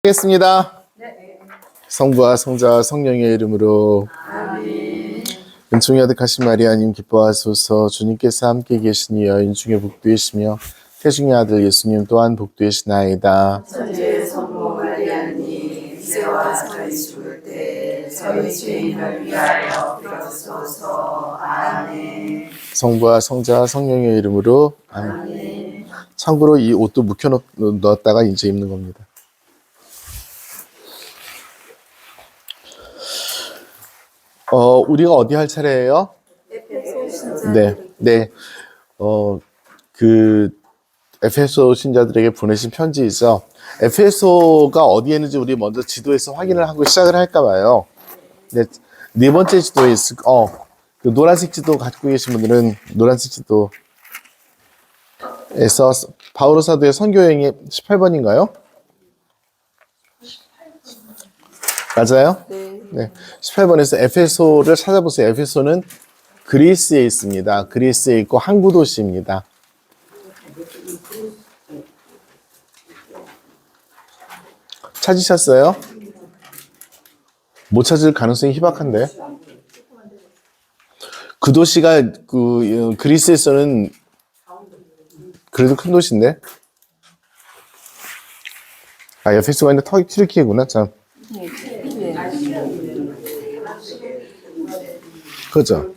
하겠습니다. 성부와 성자와 성령의 이름으로 아멘. 은총이 아득하신 마리아님 기뻐하소서. 주님께서 함께 계시니 여인 중에 복되시며 태중의 아들 예수님 또한 복되시나이다. 천주의 성모 마리아님 이제와 저희 죽을 때 저희 죄인을 위하여 빌어주소서. 아멘. 성부와 성자와 성령의 이름으로 아멘. 참고로 이 옷도 묵혀넣었다가 이제 입는 겁니다. 우리가 어디 할 차례예요? 네. 에페소 신자들에게 보내신 편지이죠. 에페소가 어디에 있는지 우리 먼저 지도에서 확인을 하고 시작을 할까 봐요. 네 번째 지도에 그 노란색 지도 갖고 계신 분들은 노란색 지도에서 바오로 사도의 선교 여행이 18번인가요? 맞아요? 네. 18번에서 에페소를 찾아보세요. 에페소는 그리스에 있습니다. 그리스에 있고 항구 도시입니다. 찾으셨어요? 못 찾을 가능성이 희박한데. 그 도시가 그리스에서는 그래도 큰 도시인데. 에페소가 있는 튀르키예구나 참. 그죠?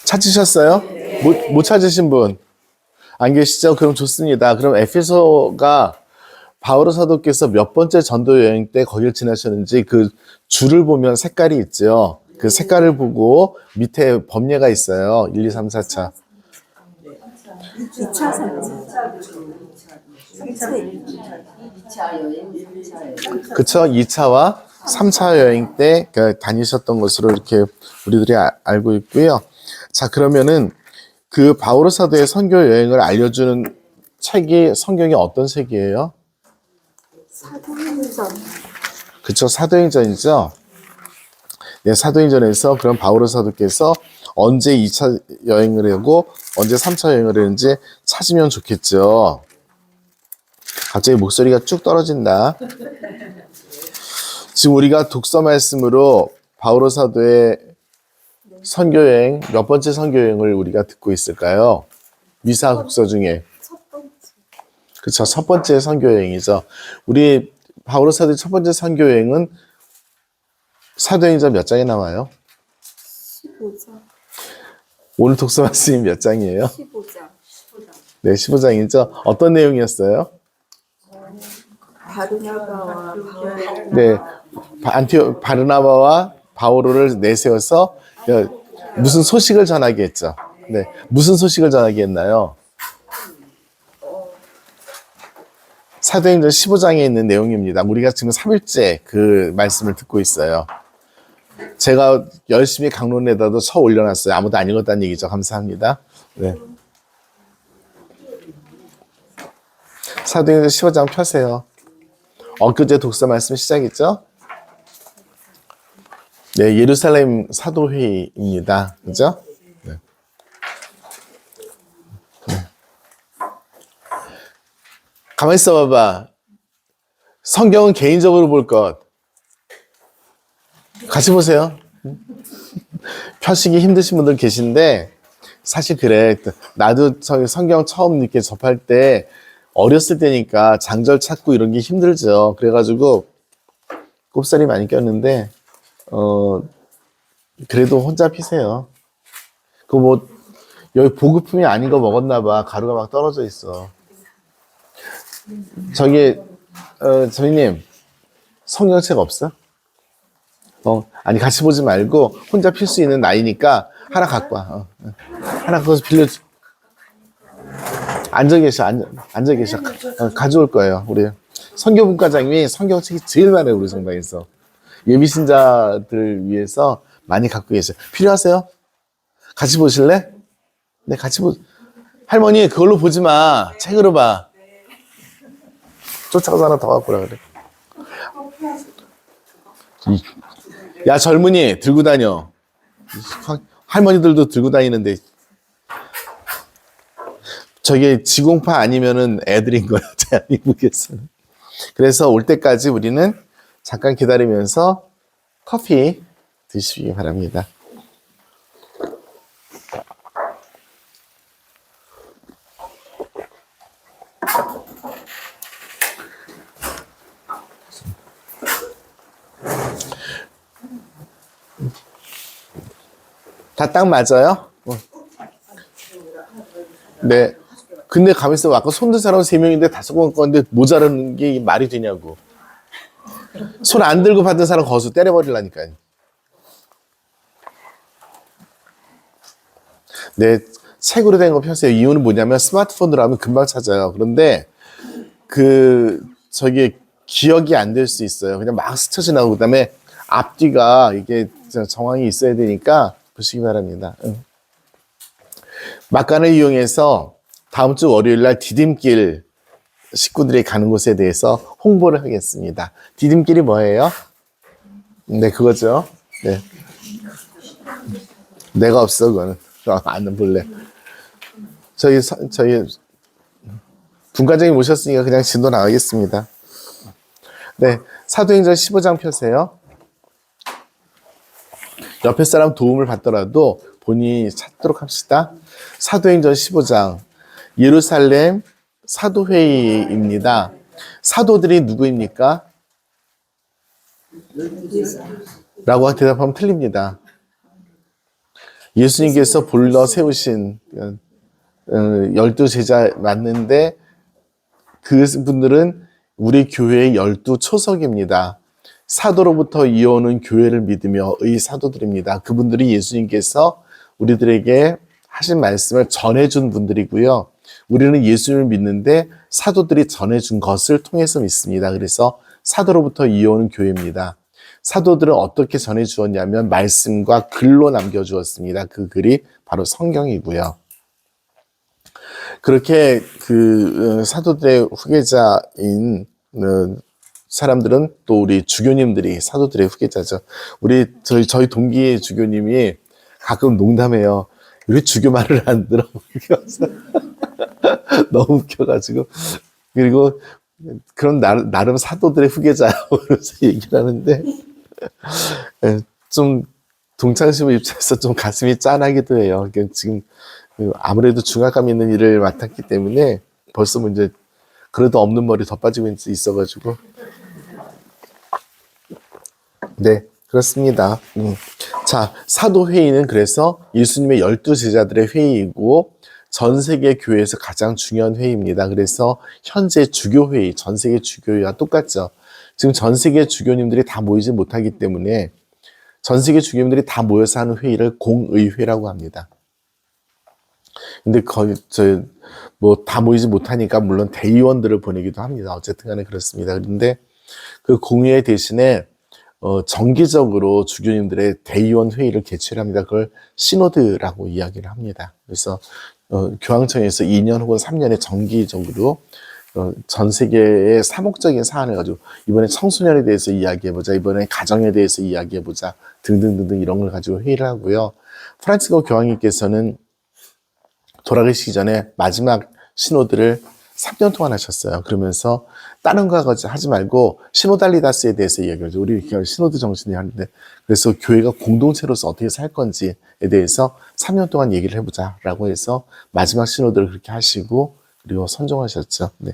찾으셨어요? 못 찾으신 분 안 계시죠? 그럼 좋습니다. 그럼 에페소가 바오로 사도께서 몇 번째 전도 여행 때 거길 지나셨는지 그 줄을 보면 색깔이 있죠. 그 색깔을 보고 밑에 범례가 있어요. 1, 2, 3, 4차. 2차, 3차. 그쵸? 2차와 3차 여행 때 다니셨던 것으로 이렇게 우리들이 알고 있고요. 자, 그러면은 그 바오로 사도의 선교 여행을 알려주는 책이 성경이 어떤 책이에요? 사도행전. 그쵸? 사도행전이죠? 네, 사도행전에서 그럼 바오로 사도께서 언제 2차 여행을 하고 언제 3차 여행을 했는지 찾으면 좋겠죠. 갑자기 목소리가 쭉 떨어진다. 지금 우리가 독서 말씀으로 바오로 사도의 선교여행, 몇 번째 선교여행을 우리가 듣고 있을까요? 미사 독서 중에. 첫 번째. 그쵸, 첫 번째 선교여행이죠. 우리 바오로 사도의 첫 번째 선교여행은 사도행전 몇 장에 나와요? 15장. 오늘 독서 말씀이 몇 장이에요? 15장. 네, 15장이죠. 어떤 내용이었어요? 바르나바와 네, 바르나바와 바오로를 내세워서 무슨 소식을 전하게 했죠? 네, 무슨 소식을 전하게 했나요? 사도행전 15장에 있는 내용입니다. 우리가 지금 3일째 그 말씀을 듣고 있어요. 제가 열심히 강론에다도 쳐 올려놨어요. 아무도 안 읽었다는 얘기죠. 감사합니다. 네. 사도행전 15장 펴세요. 엊그제 독서 말씀 시작했죠? 네, 예루살렘 사도회의입니다. 그죠? 네. 가만히 있어 봐봐. 성경은 개인적으로 볼 것. 같이 보세요. 펴시기 힘드신 분들 계신데, 사실 그래. 나도 성경 처음 이렇게 접할 때, 어렸을 때니까 장절 찾고 이런 게 힘들죠. 그래가지고, 꼽살이 많이 꼈는데, 그래도 혼자 피세요. 여기 보급품이 아닌 거 먹었나 봐. 가루가 막 떨어져 있어. 저희님, 성경책 없어? 아니, 같이 보지 말고, 혼자 필 수 있는 나이니까, 하나 갖고 와. 하나 거기서 빌려줘. 앉아 계셔. 가져올 거예요, 우리. 선교분과장님이 성경책이 제일 많아요, 우리 성당에서. 예비신자들 위해서 많이 갖고 계세요. 필요하세요? 같이 보실래? 네, 할머니, 그걸로 보지 마. 책으로 봐. 쫓아가서 하나 더 갖고 오라 그래. 야, 젊은이, 들고 다녀. 할머니들도 들고 다니는데. 저게 지공파 아니면은 애들인 거예요, 대한민국에서는. 그래서 올 때까지 우리는 잠깐 기다리면서 커피 드시기 바랍니다. 다 딱 맞아요? 네. 근데 가만있어. 아까 손 든 사람 3명인데 5번 건데 모자라는 게 말이 되냐고. 손 안 들고 받은 사람 거수 때려버리려니까요. 네. 책으로 된 거 펴세요. 이유는 뭐냐면 스마트폰으로 하면 금방 찾아요. 그런데 저기 기억이 안 될 수 있어요. 그냥 막 스쳐 지나고 그다음에 앞뒤가 이게 정황이 있어야 되니까 보시기 바랍니다. 막간을 이용해서 다음 주 월요일 날 디딤길 식구들이 가는 곳에 대해서 홍보를 하겠습니다. 디딤길이 뭐예요? 네, 그거죠. 네. 내가 없어, 그거는. 안 볼래. 저희 분과장님 오셨으니까 그냥 진도 나가겠습니다. 네. 사도행전 15장 펴세요. 옆에 사람 도움을 받더라도 본인이 찾도록 합시다. 사도행전 15장. 예루살렘 사도회의입니다. 사도들이 누구입니까? 라고 대답하면 틀립니다. 예수님께서 불러 세우신 12제자 맞는데 그분들은 우리 교회의 12초석입니다. 사도로부터 이어오는 교회를 믿으며 의 사도들입니다. 그분들이 예수님께서 우리들에게 하신 말씀을 전해준 분들이고요. 우리는 예수님을 믿는데 사도들이 전해준 것을 통해서 믿습니다. 그래서 사도로부터 이어오는 교회입니다. 사도들은 어떻게 전해주었냐면 말씀과 글로 남겨주었습니다. 그 글이 바로 성경이고요. 그렇게 사도들의 후계자인 사람들은 또 우리 주교님들이 사도들의 후계자죠. 저희 동기 주교님이 가끔 농담해요. 왜 주교 말을 안 들어? 너무 웃겨가지고. 그리고 그런 나름 사도들의 후계자라고 그래서 얘기를 하는데 좀 동창심을 입장에서 좀 가슴이 짠하기도 해요. 지금 아무래도 중압감 있는 일을 맡았기 때문에 벌써 이제 그래도 없는 머리 더 빠지고 있어가지고 네, 그렇습니다. 자, 사도회의는 그래서 예수님의 12제자들의 회의이고 전 세계 교회에서 가장 중요한 회의입니다. 그래서 현재 주교회의, 전 세계 주교회와 똑같죠. 지금 전 세계 주교님들이 다 모이지 못하기 때문에 전 세계 주교님들이 다 모여서 하는 회의를 공의회라고 합니다. 근데 다 모이지 못하니까 물론 대의원들을 보내기도 합니다. 어쨌든 간에 그렇습니다. 그런데 그 공의회 대신에 정기적으로 주교님들의 대의원 회의를 개최를 합니다. 그걸 시노드라고 이야기를 합니다. 그래서 교황청에서 2년 혹은 3년에 정기적으로 전 세계의 사목적인 사안을 가지고 이번에 청소년에 대해서 이야기해보자, 이번에 가정에 대해서 이야기해보자 등등등등 이런 걸 가지고 회의를 하고요. 프란치스코 교황님께서는 돌아가시기 전에 마지막 시노드를 3년 동안 하셨어요. 그러면서 다른 거 하지 말고 시노달리다스에 대해서 이야기를 하죠. 우리 시노드 정신이 하는데 그래서 교회가 공동체로서 어떻게 살 건지에 대해서 3년 동안 얘기를 해보자라고 해서 마지막 시노드를 그렇게 하시고 그리고 선정하셨죠. 네.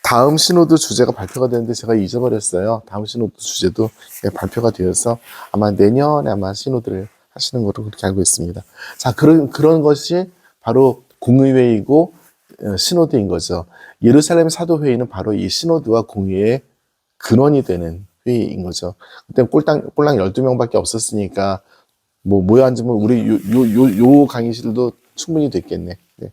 다음 시노드 주제가 발표가 되는데 제가 잊어버렸어요. 다음 시노드 주제도 발표가 되어서 아마 내년에 아마 시노드를 하시는 것으로 그렇게 알고 있습니다. 자, 그런 것이 바로 공의회이고 시노드인 거죠. 예루살렘 사도회의는 바로 이 시노드와 공의회의 근원이 되는 회의인 거죠. 그때 꼴랑 12명밖에 없었으니까 모여 앉으면 우리 요 강의실도 충분히 됐겠네. 네.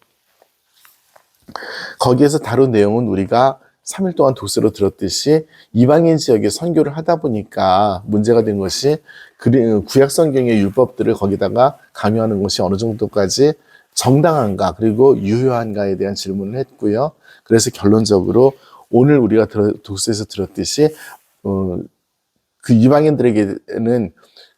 거기에서 다룬 내용은 우리가 3일 동안 독서로 들었듯이 이방인 지역에 선교를 하다 보니까 문제가 된 것이 구약 성경의 율법들을 거기다가 강요하는 것이 어느 정도까지 정당한가 그리고 유효한가에 대한 질문을 했고요. 그래서 결론적으로 오늘 우리가 독서에서 들었듯이 그 이방인들에게는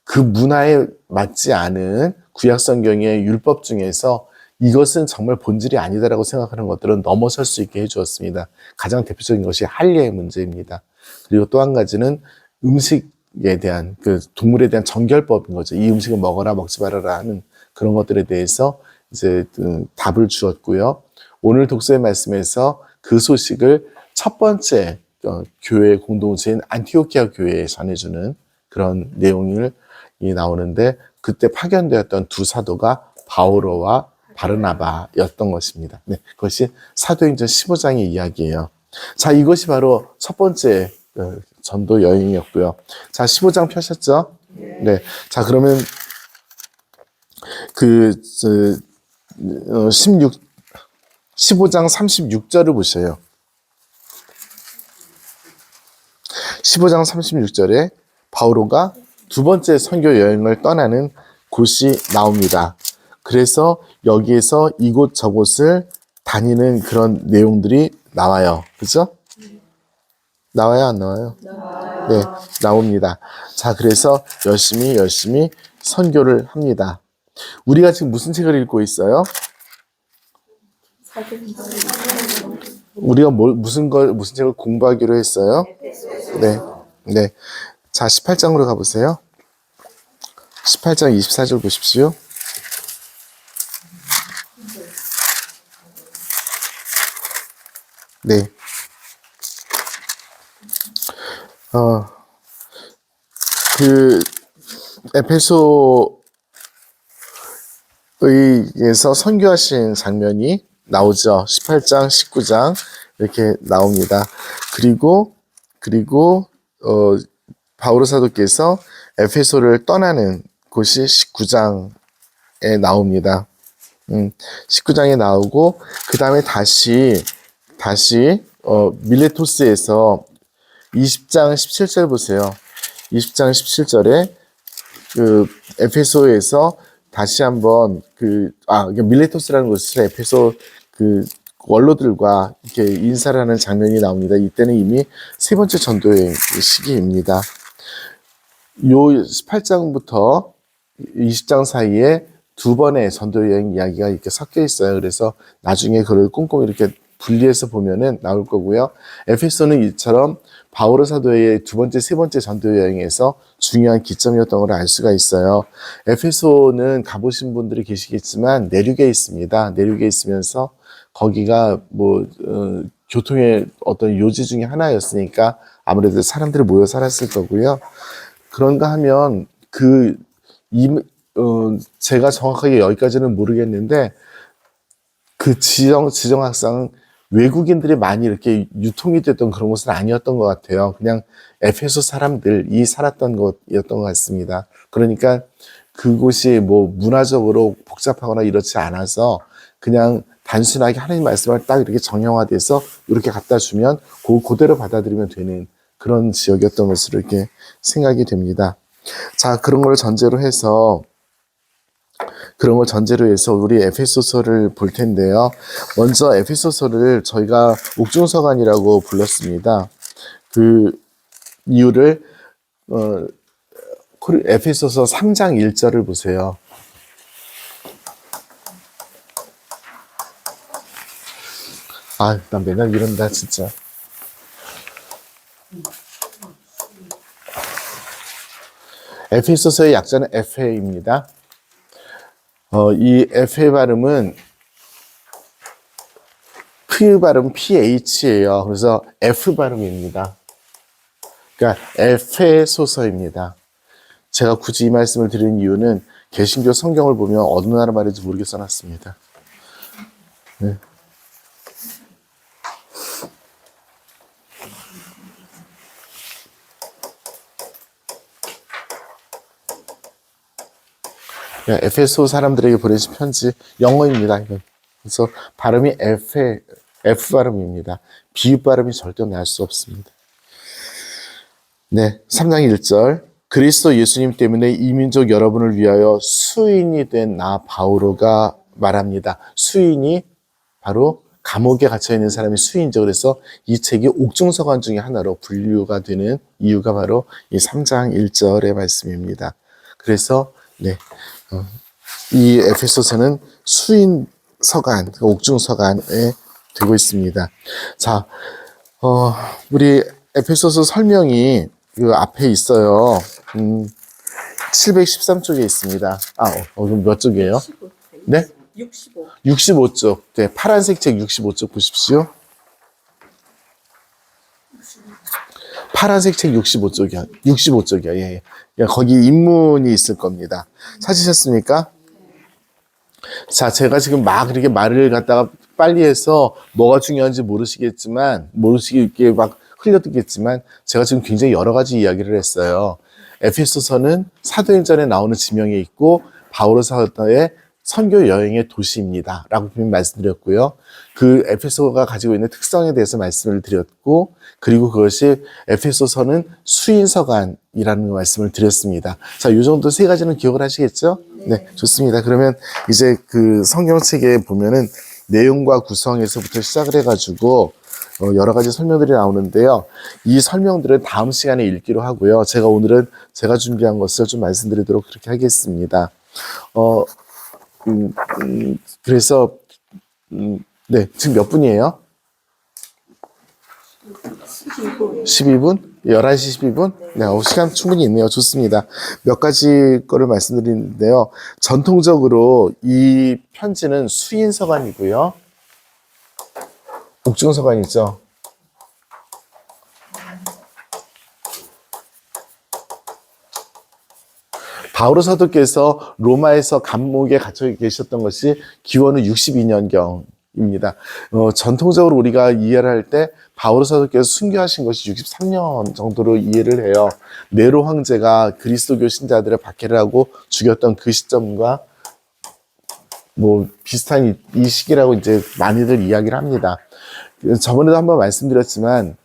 그 문화에 맞지 않은 구약 성경의 율법 중에서 이것은 정말 본질이 아니다라고 생각하는 것들은 넘어설 수 있게 해주었습니다. 가장 대표적인 것이 할례의 문제입니다. 그리고 또 한 가지는 음식에 대한 그 동물에 대한 정결법인 거죠. 이 음식을 먹어라 먹지 말아라 하는 그런 것들에 대해서 이제 답을 주었고요. 오늘 독서의 말씀에서 그 소식을 첫 번째 교회 공동체인 안티오키아 교회에 전해주는 그런 내용이 나오는데 그때 파견되었던 두 사도가 바오로와 바르나바였던 것입니다. 네, 그것이 사도행전 15장의 이야기예요. 자, 이것이 바로 첫 번째 전도 여행이었고요. 자, 15장 펴셨죠? 네. 자, 그러면 15장 36절을 보세요. 15장 36절에 바오로가 두 번째 선교 여행을 떠나는 곳이 나옵니다. 그래서 여기에서 이곳 저곳을 다니는 그런 내용들이 나와요. 그죠? 나와요, 안 나와요? 네, 나옵니다. 자, 그래서 열심히 선교를 합니다. 우리가 지금 무슨 책을 읽고 있어요? 우리가 무슨 책을 공부하기로 했어요? 네. 자, 18장으로 가보세요. 18장 24절 보십시오. 네. 에페소에서 선교하신 장면이 나오죠. 18장, 19장 이렇게 나옵니다. 그리고 바오로 사도께서 에페소를 떠나는 곳이 19장에 나옵니다. 19장에 나오고 그 다음에 다시 밀레토스에서 20장 17절 보세요. 20장 17절에 에페소에서 다시 한번 밀레토스라는 곳에서 에페소 원로들과 이렇게 인사를 하는 장면이 나옵니다. 이때는 이미 세 번째 전도의 시기입니다. 요 18장부터 20장 사이에 두 번의 전도 여행 이야기가 이렇게 섞여 있어요. 그래서 나중에 그걸 꼼꼼히 이렇게 분리해서 보면은 나올 거고요. 에페소는 이처럼 바오로 사도의 두 번째, 세 번째 전도 여행에서 중요한 기점이었던 걸 알 수가 있어요. 에페소는 가보신 분들이 계시겠지만 내륙에 있습니다. 내륙에 있으면서 거기가 교통의 어떤 요지 중에 하나였으니까 아무래도 사람들이 모여 살았을 거고요. 그런가 하면 제가 정확하게 여기까지는 모르겠는데 그 지정학상은 외국인들이 많이 이렇게 유통이 됐던 그런 곳은 아니었던 것 같아요. 그냥 에페소 사람들이 살았던 곳이었던 것 같습니다. 그러니까 그곳이 문화적으로 복잡하거나 이렇지 않아서 그냥 단순하게 하나님 말씀을 딱 이렇게 정형화돼서 이렇게 갖다 주면 그대로 받아들이면 되는 그런 지역이었던 것으로 이렇게 생각이 됩니다. 자, 그런 걸 전제로 해서 우리 에페소서를 볼 텐데요. 먼저 에페소서를 저희가 옥중서관이라고 불렀습니다. 그 이유를 에페소서 3장 1절을 보세요. 난 맨날 이런다 진짜. 에페소서의 약자는 에페입니다. 이 에페 발음은 발음 PH예요. 그래서 F 발음입니다. 그러니까 에페소서입니다. 제가 굳이 이 말씀을 드리는 이유는 개신교 성경을 보면 어느 나라 말인지 모르게 써놨습니다. 네. 에페소 사람들에게 보내신 편지 영어입니다. 그래서 발음이 F 발음입니다. 비읍 발음이 절대 날 수 없습니다. 네, 3장 1절 그리스도 예수님 때문에 이민족 여러분을 위하여 수인이 된 나 바오로가 말합니다. 수인이 바로 감옥에 갇혀있는 사람이 수인이죠. 그래서 이 책이 옥중서관 중에 하나로 분류가 되는 이유가 바로 이 3장 1절의 말씀입니다. 그래서 이 에페소서는 수인 서간, 옥중 서간에 되고 있습니다. 자, 우리 에베소서 설명이 그 앞에 있어요. 713쪽에 있습니다. 그럼 몇 쪽이에요? 네? 65쪽. 네, 파란색 책 65쪽 보십시오. 파란색 책 65쪽이야. 65쪽이야. 예. 예. 거기 인문이 있을 겁니다. 찾으셨습니까? 자, 제가 지금 막 그렇게 말을 갖다가 빨리 해서 뭐가 중요한지 모르시게 막 흘려듣겠지만, 제가 지금 굉장히 여러 가지 이야기를 했어요. 에페소서는 사도행전에 나오는 지명에 있고, 바오로 사도의 선교 여행의 도시입니다. 라고 분명히 말씀드렸고요. 그 에페소가 가지고 있는 특성에 대해서 말씀을 드렸고, 그리고 그것이 에페소서는 수인서간이라는 말씀을 드렸습니다. 자, 이 정도 세 가지는 기억을 하시겠죠? 네, 좋습니다. 그러면 이제 그 성경책에 보면은 내용과 구성에서부터 시작을 해가지고 여러 가지 설명들이 나오는데요. 이 설명들은 다음 시간에 읽기로 하고요. 제가 오늘은 제가 준비한 것을 좀 말씀드리도록 그렇게 하겠습니다. 그래서 네, 지금 몇 분이에요? 12분? 11시 12분? 네, 시간 충분히 있네요. 좋습니다. 몇 가지 거를 말씀드리는데요. 전통적으로 이 편지는 수인서간이고요. 옥중서간이죠. 바오로 사도께서 로마에서 감옥에 갇혀 계셨던 것이 기원은 62년경입니다. 전통적으로 우리가 이해를 할 때 바오로 사도께서 순교하신 것이 63년 정도로 이해를 해요. 네로 황제가 그리스도교 신자들을 박해를 하고 죽였던 그 시점과 뭐 비슷한 이 시기라고 이제 많이들 이야기를 합니다. 저번에도 한번 말씀드렸지만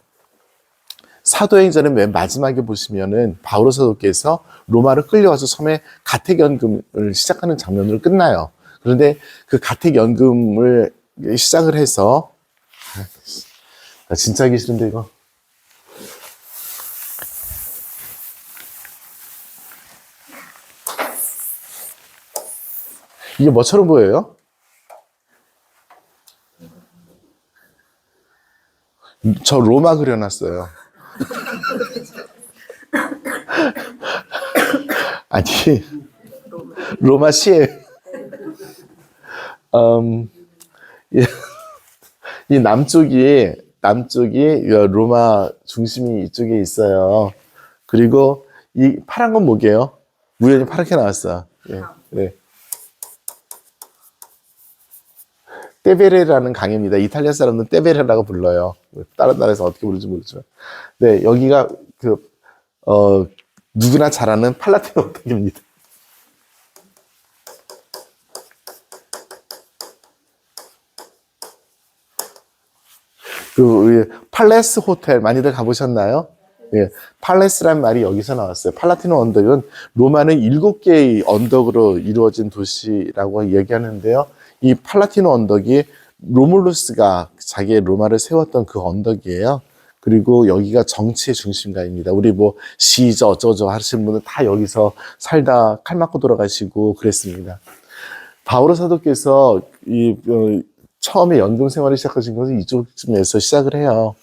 사도행전의 맨 마지막에 보시면은 바오로 사도께서 로마로 끌려와서 처음에 가택연금을 시작하는 장면으로 끝나요. 그런데 그 가택연금을 시작을 해서 진짜 하기 싫은데 이거 이게 뭐처럼 보여요? 저 로마 그려놨어요. 아니 로마 시에 이 남쪽이 로마 중심이 이쪽에 있어요. 그리고 이 파란 건 뭐게요? 우연히 파랗게 나왔어. 예, 네. 떼베레라는 강입니다. 이탈리아 사람은 떼베레라고 불러요. 다른 나라에서 어떻게 부르는지 모르지만. 네, 여기가 누구나 잘 아는 팔라테노 언덕입니다. 팔레스 호텔 많이들 가보셨나요? 예, 팔레스란 말이 여기서 나왔어요. 팔라티노 언덕은 로마는 7개의 언덕으로 이루어진 도시라고 얘기하는데요. 이 팔라티노 언덕이 로물루스가 자기의 로마를 세웠던 그 언덕이에요. 그리고 여기가 정치의 중심가입니다. 우리 뭐 시저 어쩌고 하시는 분은 다 여기서 살다 칼 맞고 돌아가시고 그랬습니다. 바오로 사도께서 처음에 연금 생활을 시작하신 것은 이쪽쯤에서 시작을 해요.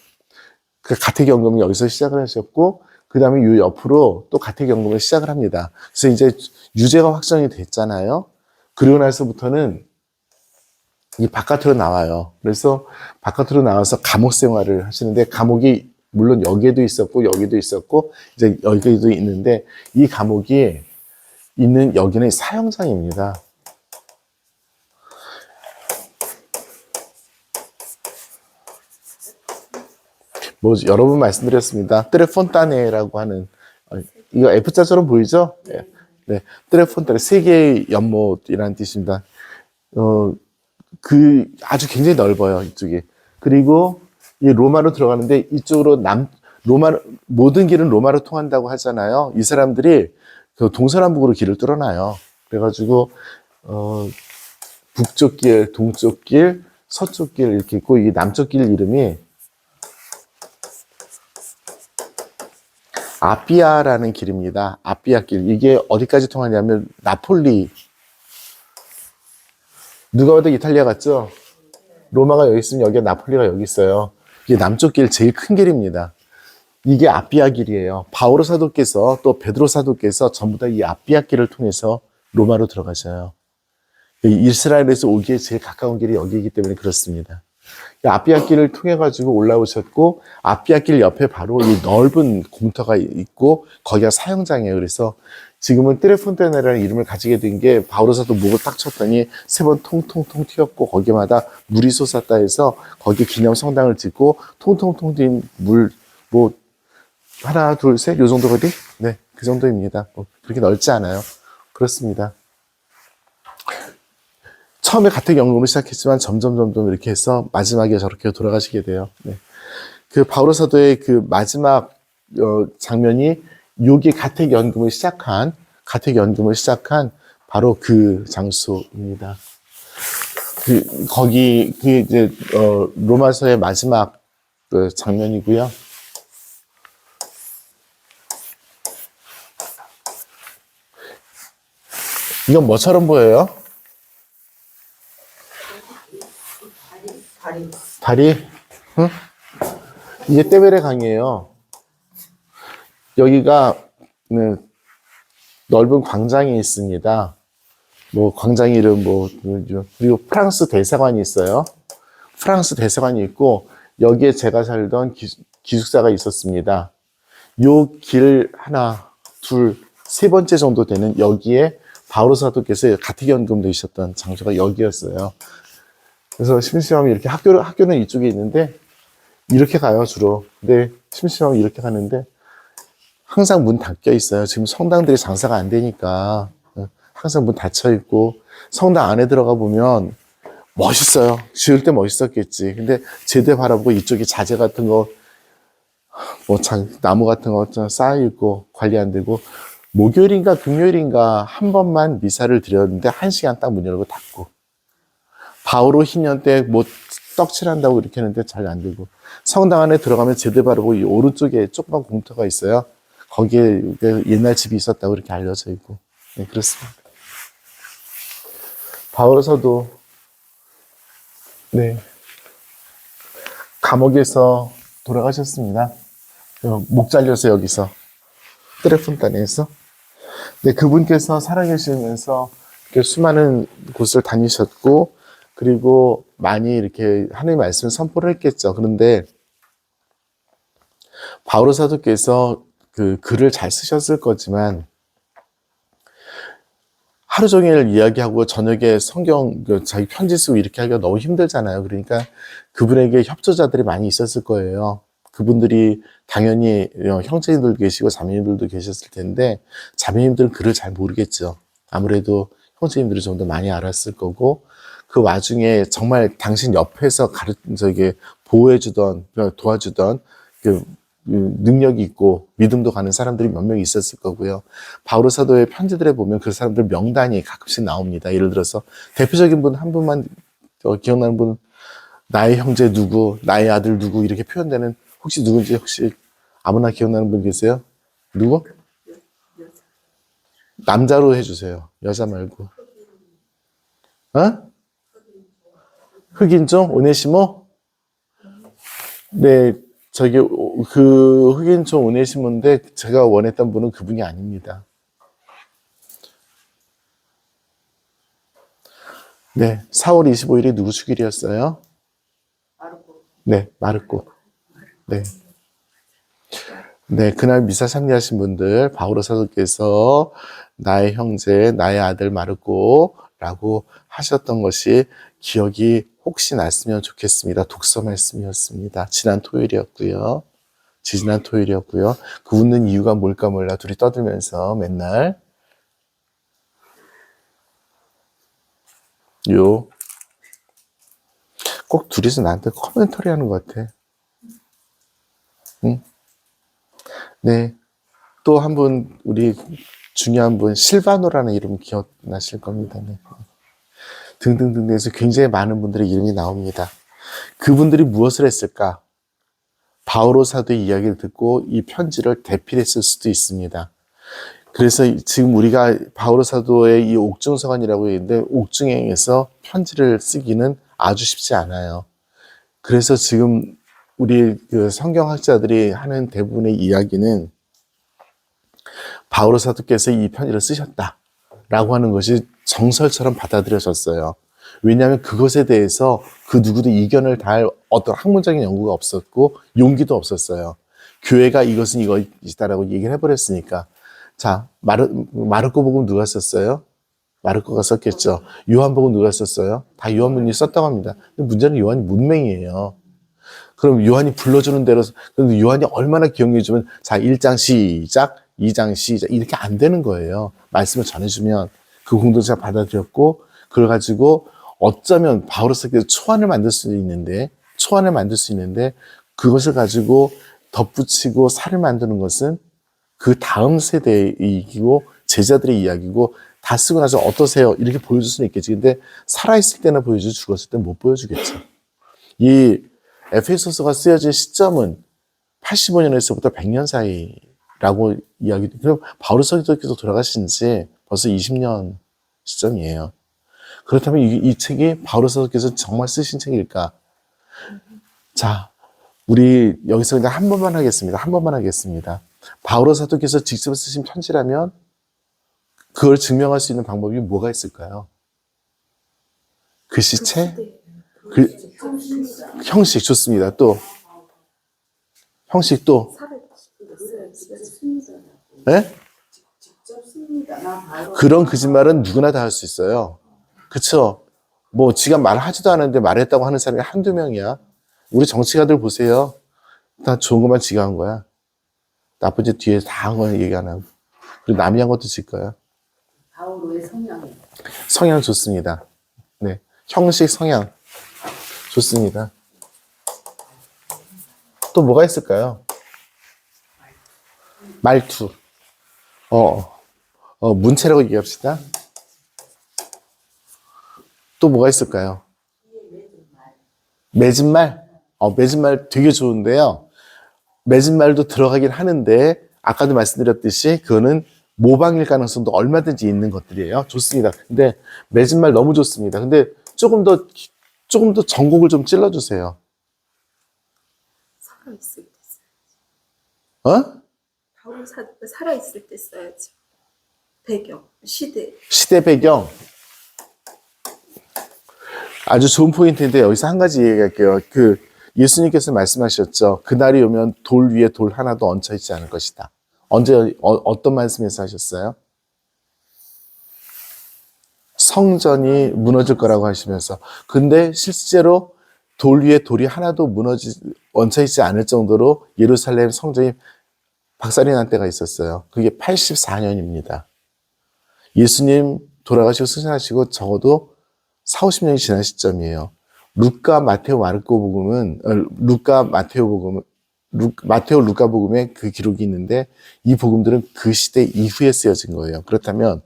그 가택연금은 여기서 시작을 하셨고, 그 다음에 이 옆으로 또 가택연금을 시작을 합니다. 그래서 이제 유죄가 확정이 됐잖아요. 그리고 나서부터는 이 바깥으로 나와요. 그래서 바깥으로 나와서 감옥 생활을 하시는데, 감옥이 물론 여기에도 있었고, 여기도 있었고, 이제 여기도 있는데, 이 감옥이 있는 여기는 사형장입니다. 뭐 여러 번 말씀드렸습니다. 트레폰타네라고 하는 이거 F자처럼 보이죠? 네, 네. 트레폰타네 세 개의 연못이라는 뜻입니다. 그 아주 굉장히 넓어요 이쪽이. 그리고 이 로마로 들어가는데 이쪽으로 모든 길은 로마로 통한다고 하잖아요. 이 사람들이 그 동서남북으로 길을 뚫어놔요. 그래가지고 북쪽 길, 동쪽 길, 서쪽 길 이렇게 있고 이 남쪽 길 이름이 아피아라는 길입니다. 아피아 길. 이게 어디까지 통하냐면 나폴리 누가 봐도 이탈리아 같죠? 로마가 여기 있으면 여기가 나폴리가 여기 있어요. 이게 남쪽 길 제일 큰 길입니다. 이게 아비아 길이에요. 바오로 사도께서 또 베드로 사도께서 전부 다 이 아비아 길을 통해서 로마로 들어가셔요. 이스라엘에서 오기에 제일 가까운 길이 여기이기 때문에 그렇습니다. 아비아 길을 통해 가지고 올라오셨고 아비아 길 옆에 바로 이 넓은 공터가 있고 거기가 사형장이에요. 그래서 지금은 띠레폰테네라는 이름을 가지게 된 게 바오로 사도 목을 딱 쳤더니 3번 통통통 튀었고 거기마다 물이 솟았다 해서 거기 기념 성당을 짓고 통통통 뛴 물 뭐 하나 둘 셋 요 정도 거리? 네, 그 정도입니다. 뭐 그렇게 넓지 않아요. 그렇습니다. 처음에 가택연금으로 시작했지만 점점 이렇게 해서 마지막에 저렇게 돌아가시게 돼요. 네. 그 바오로 사도의 그 마지막 장면이 여기 가택연금을 시작한 바로 그 장소입니다. 거기 이제 로마서의 마지막 그 장면이고요. 이건 뭐처럼 보여요? 다리? 응? 이게 떼베레 강이에요. 여기가 네, 넓은 광장이 있습니다. 뭐 광장 이름 그리고 프랑스 대사관이 있어요. 프랑스 대사관이 있고 여기에 제가 살던 기숙사가 있었습니다. 요 길 하나, 둘, 세 번째 정도 되는 여기에 바오로 사도께서 가택연금 되셨던 장소가 여기였어요. 그래서 심심하면 이렇게 학교는 이쪽에 있는데 이렇게 가요 주로. 근데 심심하면 이렇게 가는데 항상 문 닫혀 있어요. 지금 성당들이 장사가 안 되니까 항상 문 닫혀 있고 성당 안에 들어가 보면 멋있어요. 지을 때 멋있었겠지. 근데 제대 바라보고 이쪽에 자재 같은 거 나무 같은 거 쌓여 있고 관리 안 되고 목요일인가 금요일인가 한 번만 미사를 드렸는데 1시간 딱 문 열고 닫고 바오로 희년 때 떡칠한다고 이렇게 했는데 잘 안 되고 성당 안에 들어가면 제대 바르고 이 오른쪽에 조그만 공터가 있어요. 거기에 옛날 집이 있었다고 이렇게 알려져 있고 네, 그렇습니다. 바오로서도 네 감옥에서 돌아가셨습니다. 목 잘려서 여기서 띠레폰타네에서 네, 그분께서 살아계시면서 수많은 곳을 다니셨고 그리고 많이 이렇게 하나님의 말씀을 선포를 했겠죠. 그런데 바오로 사도께서 그 글을 잘 쓰셨을 거지만 하루 종일 이야기하고 저녁에 성경 자기 편지 쓰고 이렇게 하기가 너무 힘들잖아요. 그러니까 그분에게 협조자들이 많이 있었을 거예요. 그분들이 당연히 형제님들도 계시고 자매님들도 계셨을 텐데 자매님들은 글을 잘 모르겠죠. 아무래도 형제님들이 좀 더 많이 알았을 거고 그 와중에 정말 당신 옆에서 보호해주던 도와주던 그 능력이 있고 믿음도 가는 사람들이 몇 명 있었을 거고요. 바오로 사도의 편지들에 보면 그 사람들 명단이 가끔씩 나옵니다. 예를 들어서 대표적인 분 한 분만 기억나는 분, 나의 형제 누구, 나의 아들 누구 이렇게 표현되는 혹시 누군지 혹시 아무나 기억나는 분 계세요? 누구? 남자로 해주세요. 여자 말고. 흑인종? 오네시모? 네, 그 흑인종 오네시모인데 제가 원했던 분은 그분이 아닙니다. 네, 4월 25일이 누구 축일이었어요? 네, 마르코. 네. 네, 그날 미사 참여하신 분들, 바오로 사도께서 나의 형제, 나의 아들 마르코라고 하셨던 것이 기억이 혹시 났으면 좋겠습니다. 독서 말씀이었습니다. 지난 토요일이었고요. 그 웃는 이유가 뭘까 몰라 둘이 떠들면서 맨날 꼭 둘이서 나한테 코멘터리 하는 것 같아. 응? 네. 또 한 분, 우리 중요한 분, 실바노라는 이름 기억나실 겁니다. 네. 등등등 해서 굉장히 많은 분들의 이름이 나옵니다. 그분들이 무엇을 했을까? 바오로 사도의 이야기를 듣고 이 편지를 대필했을 수도 있습니다. 그래서 지금 우리가 바오로 사도의 이 옥중서관이라고 있는데 옥중행에서 편지를 쓰기는 아주 쉽지 않아요. 그래서 지금 우리 그 성경학자들이 하는 대부분의 이야기는 바오로 사도께서 이 편지를 쓰셨다라고 하는 것이 정설처럼 받아들여졌어요. 왜냐하면 그것에 대해서 그 누구도 이견을 달 어떤 학문적인 연구가 없었고 용기도 없었어요. 교회가 이것은 이것이다라고 얘기를 해버렸으니까. 자, 마르코 복음 누가 썼어요? 마르코가 썼겠죠. 요한복음 누가 썼어요? 다 요한문이 썼다고 합니다. 근데 문제는 요한이 문맹이에요. 그럼 요한이 불러주는 대로, 그런데 요한이 얼마나 기억해주면, 자, 1장 시작, 2장 시작, 이렇게 안 되는 거예요. 말씀을 전해주면 그 공동체가 받아들였고, 그걸 가지고 어쩌면 바오로 사도께서 초안을 만들 수 있는데, 그것을 가지고 덧붙이고 살을 만드는 것은 그 다음 세대의 이야기고 제자들의 이야기고 다 쓰고 나서 어떠세요? 이렇게 보여줄 수는 있겠지. 근데 살아있을 때는 보여주지 죽었을 때는 못 보여주겠죠. 이 에페소서가 쓰여진 시점은 85년에서부터 100년 사이라고 이야기. 그럼 바오로 사도께서 돌아가신 지 벌써 20년 시점이에요. 그렇다면 이 책이 바오로 사도께서 정말 쓰신 책일까? 자, 우리 여기서 그냥 한 번만 하겠습니다. 바오로 사도께서 직접 쓰신 편지라면 그걸 증명할 수 있는 방법이 뭐가 있을까요? 글씨체? 형식 좋습니다. 또 형식 또 네? 그런 거짓말은 누구나 다 할 수 있어요. 그쵸? 뭐 지가 말하지도 않았는데 말했다고 하는 사람이 한두 명이야. 우리 정치가들 보세요. 다 좋은 것만 지가 한 거야. 나쁜 짓 뒤에 다 한 거야 얘기 안 하고. 그리고 남이 한 것도 질 거야. 바오로의 성향 좋습니다. 네, 형식 성향 좋습니다. 또 뭐가 있을까요? 말투. 문체라고 얘기합시다. 또 뭐가 있을까요? 맺은 말. 맺은 말 되게 좋은데요. 맺은 말도 들어가긴 하는데 아까도 말씀드렸듯이 그거는 모방일 가능성도 얼마든지 있는 것들이에요. 좋습니다. 근데 맺은 말 너무 좋습니다. 근데 조금 더 전곡을 좀 찔러주세요. 살아있을 때 써야지. 어? 바오로 사도가 살아있을 때 써야지. 배경, 시대 배경. 아주 좋은 포인트인데 여기서 한 가지 얘기할게요. 예수님께서 말씀하셨죠. 그날이 오면 돌 위에 돌 하나도 얹혀 있지 않을 것이다. 언제 어떤 말씀에서 하셨어요? 성전이 무너질 거라고 하시면서. 근데 실제로 돌 위에 돌이 하나도 얹혀 있지 않을 정도로 예루살렘 성전이 박살이 난 때가 있었어요. 그게 84년입니다. 예수님 돌아가시고 승천하시고 적어도 4, 50년이 지난 시점이에요. 루카, 마테오, 마르코 복음은 마테오, 루카 복음에 그 기록이 있는데 이 복음들은 그 시대 이후에 쓰여진 거예요. 그렇다면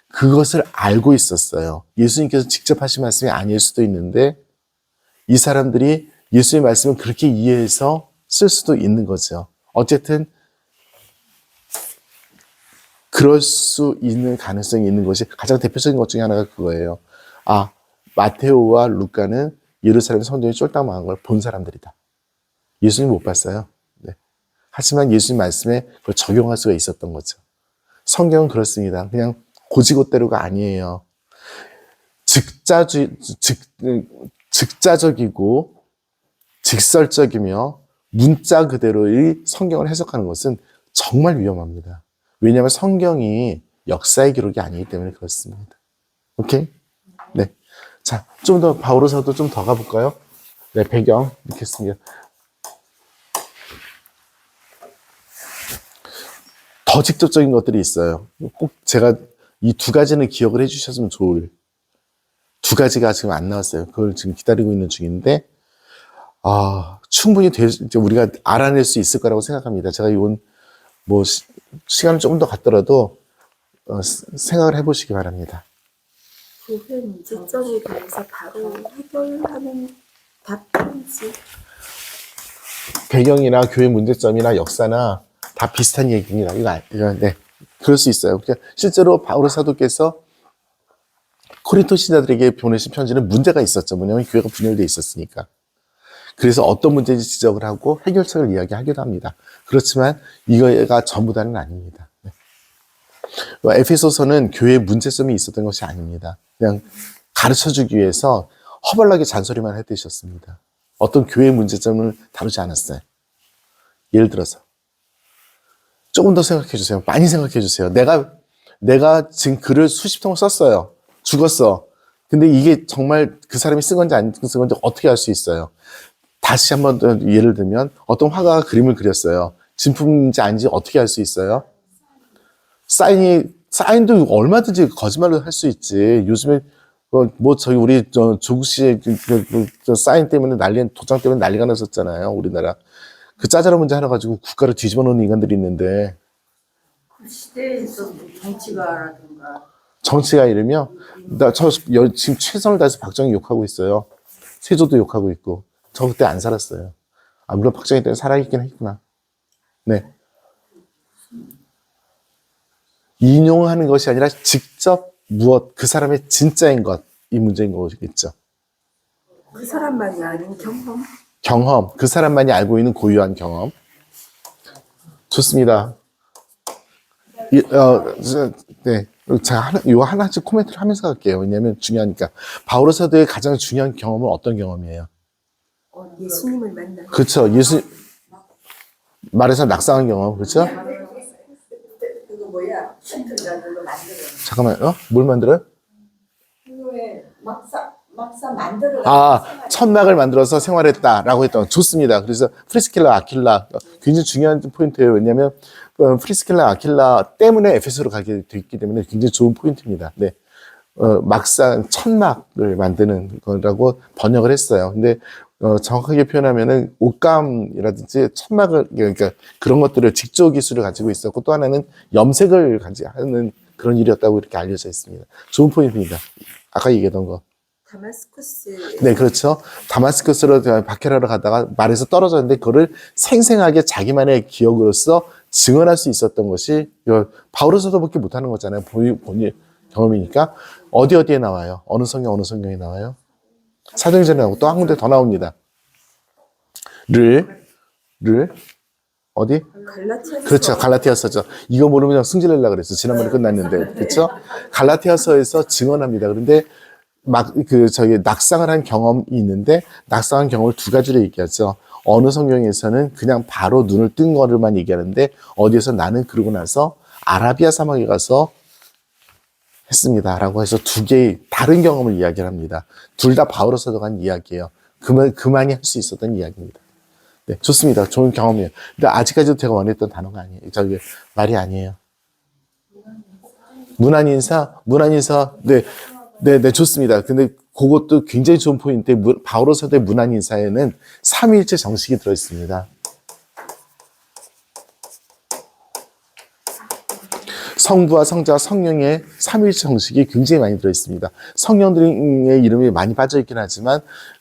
그것을 알고 있었어요. 예수님께서 직접 하신 말씀이 아닐 수도 있는데 이 사람들이 예수의 말씀을 그렇게 이해해서 쓸 수도 있는 거죠. 어쨌든 그럴 수 있는 가능성이 있는 것이 가장 대표적인 것 중에 하나가 그거예요. 마테오와 루카는 예루살렘 성전이 쫄딱 망한 걸 본 사람들이다. 예수님 못 봤어요. 네. 하지만 예수님 말씀에 그걸 적용할 수가 있었던 거죠. 성경은 그렇습니다. 그냥 고지고대로가 아니에요. 즉자적이고 직설적이며 문자 그대로의 성경을 해석하는 것은 정말 위험합니다. 왜냐하면 성경이 역사의 기록이 아니기 때문에 그렇습니다. 오케이? 네. 자, 좀 더 바오로 사도 좀 더 가볼까요? 네, 배경 읽겠습니다. 더 직접적인 것들이 있어요. 꼭 제가 이 두 가지는 기억을 해주셨으면 좋을. 두 가지가 지금 안 나왔어요. 그걸 지금 기다리고 있는 중인데, 충분히 우리가 알아낼 수 있을 거라고 생각합니다. 제가 이건 시간을 조금 더 갖더라도 생각을 해보시기 바랍니다. 교회 문제점에 대해서 바로 해결하는 답인지. 배경이나 교회 문제점이나 역사나 다 비슷한 얘기입니다. 이거 네. 그럴 수 있어요. 그러니까 실제로 바울 사도께서 코린토 신자들에게 보내신 편지는 문제가 있었죠. 뭐냐면 교회가 분열되어 있었으니까. 그래서 어떤 문제인지 지적을 하고 해결책을 이야기하기도 합니다. 그렇지만 이거가 전부 다는 아닙니다. 에페소서는 교회에 문제점이 있었던 것이 아닙니다. 그냥 가르쳐주기 위해서 허벌나게 잔소리만 해대셨습니다. 어떤 교회의 문제점을 다루지 않았어요. 예를 들어서 조금 더 생각해 주세요. 많이 생각해 주세요. 내가 지금 글을 수십 통을 썼어요. 죽었어. 근데 이게 정말 그 사람이 쓴 건지 안 쓴 건지 어떻게 알 수 있어요? 다시 한번 더 예를 들면 어떤 화가가 그림을 그렸어요. 진품인지 아닌지 어떻게 알 수 있어요? 사인도 얼마든지 거짓말로 할 수 있지. 요즘에 저희 우리 조국 씨의 사인 때문에 도장 때문에 난리가 났었잖아요. 우리나라. 그 짜잘한 문제 하나 가지고 국가를 뒤집어 놓는 인간들이 있는데. 그 시대에서 정치가라든가. 정치가 이러면, 지금 최선을 다해서 박정희 욕하고 있어요. 세조도 욕하고 있고. 저 그때 안 살았어요. 물론 박정희 때는 살아있긴 했구나. 네. 인용하는 것이 아니라 직접 그 사람의 진짜인 것, 이 문제인 거겠죠. 그 사람만이 아닌 경험, 그 사람만이 알고 있는 고유한 경험. 좋습니다. 네. 제가 이거 하나씩 코멘트를 하면서 갈게요. 왜냐하면 중요하니까. 바울 사도의 가장 중요한 경험은 어떤 경험이에요? 예수님을 만나. 그렇죠. 말해서 낙상한 경험, 그렇죠? 그거 뭐야? 슈트라는 거 만들어. 잠깐만요. 뭘 만들어요? 그거에 막사 만들어. 천막을 만들어서 생활했다라고 했던. 좋습니다. 그래서 프리스킬라, 아킬라 굉장히 중요한 포인트예요. 왜냐하면 프리스킬라, 아킬라 때문에 에페소로 가게 됐기 때문에 굉장히 좋은 포인트입니다. 네. 막상 천막을 만드는 거라고 번역을 했어요. 근데 정확하게 표현하면은 옷감이라든지 천막을, 그러니까 그런 것들을 직조 기술을 가지고 있었고, 또 하나는 염색을 하는 그런 일이었다고 이렇게 알려져 있습니다. 좋은 포인트입니다. 아까 얘기했던 거. 다마스쿠스. 네, 그렇죠. 다마스커스로 박해하러 가다가 말에서 떨어졌는데 그거를 생생하게 자기만의 기억으로서 증언할 수 있었던 것이 바울 사도밖에 못하는 거잖아요. 본인 경험이니까. 어디에 나와요? 어느 성경에 나와요? 사도행전에 나오고 또 한 군데 더 나옵니다. 어디? 갈라티아서. 그렇죠. 갈라티아서죠. 이거 모르면 그냥 승질내려고 그랬어. 지난번에 끝났는데. 그렇죠? 갈라티아서에서 증언합니다. 그런데 낙상을 한 경험이 있는데, 낙상한 경험을 두 가지로 얘기하죠. 어느 성경에서는 그냥 바로 눈을 뜬 거를만 얘기하는데, 어디에서 나는 그러고 나서 아라비아 사막에 가서 했습니다. 라고 해서 두 개의 다른 경험을 이야기를 합니다. 둘 다 바울로 서도간 이야기예요. 그만이 할 수 있었던 이야기입니다. 네, 좋습니다. 좋은 경험이에요. 근데 아직까지도 제가 원했던 단어가 아니에요. 말이 아니에요. 문안인사, 네, 좋습니다. 근데 그것도 굉장히 좋은 포인트. 바울로 서도의 문안인사에는 삼위일체 정식이 들어있습니다. 성부와 성자와 성령의 삼위일체 정식이 굉장히 많이 들어있습니다. 성령들의 이름이 많이 빠져있긴 하지만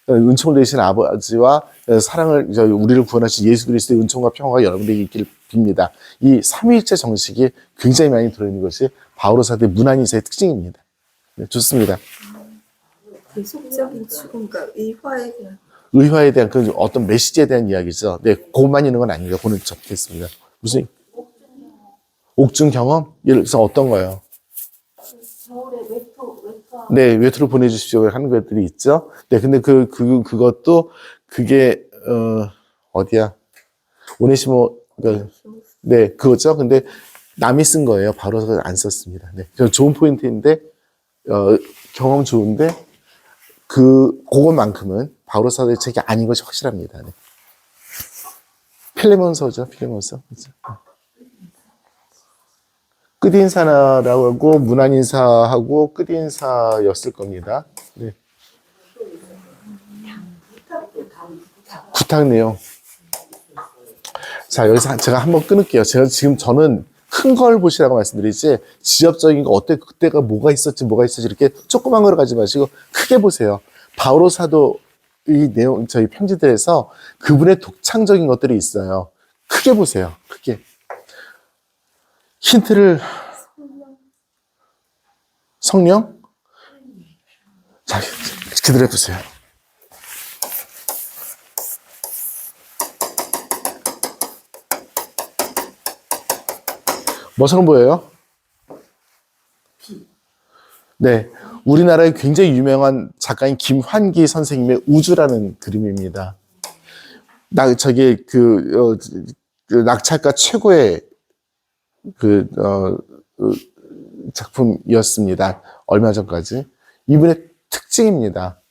은총을 내신 아버지와 우리를 구원하신 예수 그리스도의 은총과 평화가 여러분에게 있기를 빕니다. 이 삼위일체 정식이 굉장히 많이 들어있는 것이 바울 사도의 문안인사의 특징입니다. 네, 좋습니다. 계속적인 죽음과 의화에 대한 그 어떤 메시지에 대한 이야기죠. 네, 그것만 있는 건 아니에요. 그거는 접겠습니다. 무슨 옥중 경험? 예를 들어서 어떤 거요? 겨울에 네, 외투로 보내주십시오 하는 것들이 있죠. 네, 근데 그것도 그게 어디야? 오네시모, 네, 그거죠. 근데 남이 쓴 거예요. 바로 안 썼습니다. 네, 좋은 포인트인데 경험 좋은데 그것만큼은 바울로 사도의 책이 아닌 것이 확실합니다. 네. 필레몬서죠, 필레몬서. 그렇죠? 끝인사라고 문안인사하고 끝인사였을 겁니다. 네. 부탁 내용. 자, 여기서 제가 한번 끊을게요. 저는 큰 걸 보시라고 말씀드리지, 지엽적인 거, 그때가 뭐가 있었지, 이렇게 조그만 걸 가지 마시고, 크게 보세요. 바오로 사도 이 내용, 저희 편지들에서 그분의 독창적인 것들이 있어요. 크게 보세요. 크게. 힌트를 성령? 자, 기다려 보세요. 뭐처럼 보여요? 네, 우리나라의 굉장히 유명한 작가인 김환기 선생님의 우주라는 그림입니다. 그 낙찰가 최고의 작품이었습니다. 얼마 전까지. 이분의 특징입니다.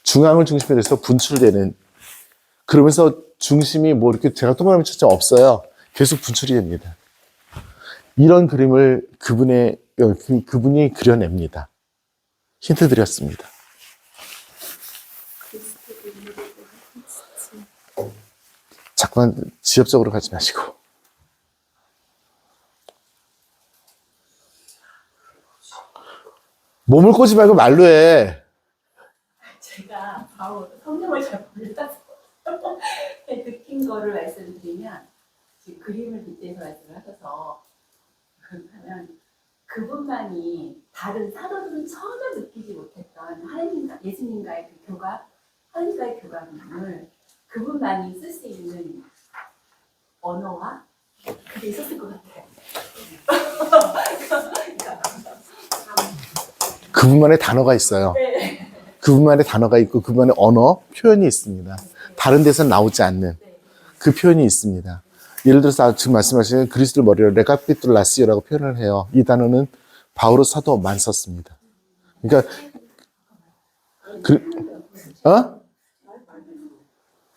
중앙을 중심으로 해서 분출되는, 그러면서 중심이 뭐 이렇게 제가 동그라미 쳐서 없어요. 계속 분출이 됩니다. 이런 그림을 그분이 그려냅니다. 힌트 드렸습니다. 자꾸만 지엽적으로 가지 마시고. 몸을 꼬지 말고 말로 해. 제가 바로 성경을 잘 몰라서 느낀 거를 말씀드리면 지금 그림을 빗대서 말씀을 하셔서 그러면 그분만이 다른 사도들은 전혀 느끼지 못했던 하나님과 예수님과의 그 교감, 하나님과의 교감을 그분만이 쓸 수 있는 언어와 그게 있었을 것 같아요. 그분만의 단어가 있어요. 네. 그분만의 단어가 있고 그분만의 언어, 표현이 있습니다. 다른 데서 나오지 않는 그 표현이 있습니다. 예를 들어서 지금 말씀하시는 그리스도를 머리로 레카피툴라시오라고 표현을 해요. 이 단어는 바오로 사도만 썼습니다. 그러니까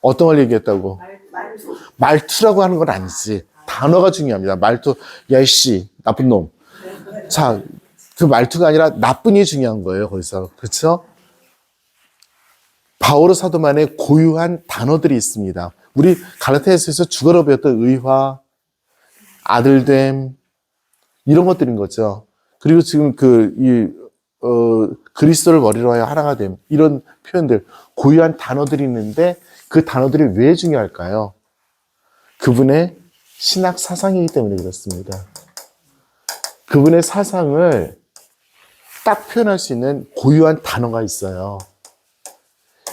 어떤 걸 얘기했다고? 말투라고 하는 건 아니지. 단어가 중요합니다. 말투, 야이씨, 나쁜 놈. 자, 그 말투가 아니라 나쁜이 중요한 거예요, 거기서. 그렇죠? 바오로 사도만의 고유한 단어들이 있습니다. 우리 갈라디아서에서 주거로 배웠던 의화, 아들됨, 이런 것들인 거죠. 그리고 지금 그리스도를 머리로 하여 하나가 됨, 이런 표현들, 고유한 단어들이 있는데 그 단어들이 왜 중요할까요? 그분의 신학 사상이기 때문에 그렇습니다. 그분의 사상을 딱 표현할 수 있는 고유한 단어가 있어요.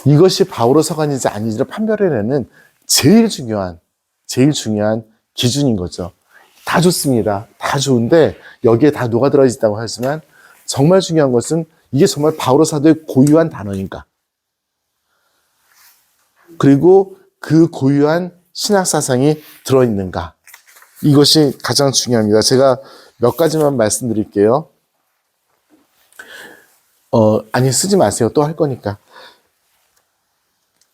이것이 바오로 서간인지 아닌지를 판별해내는 제일 중요한 기준인 거죠. 다 좋습니다. 다 좋은데 여기에 다 녹아들어 있다고 하지만 정말 중요한 것은 이게 정말 바오로 사도의 고유한 단어인가? 그리고 그 고유한 신학 사상이 들어있는가? 이것이 가장 중요합니다. 제가 몇 가지만 말씀드릴게요. 아니, 쓰지 마세요. 또 할 거니까.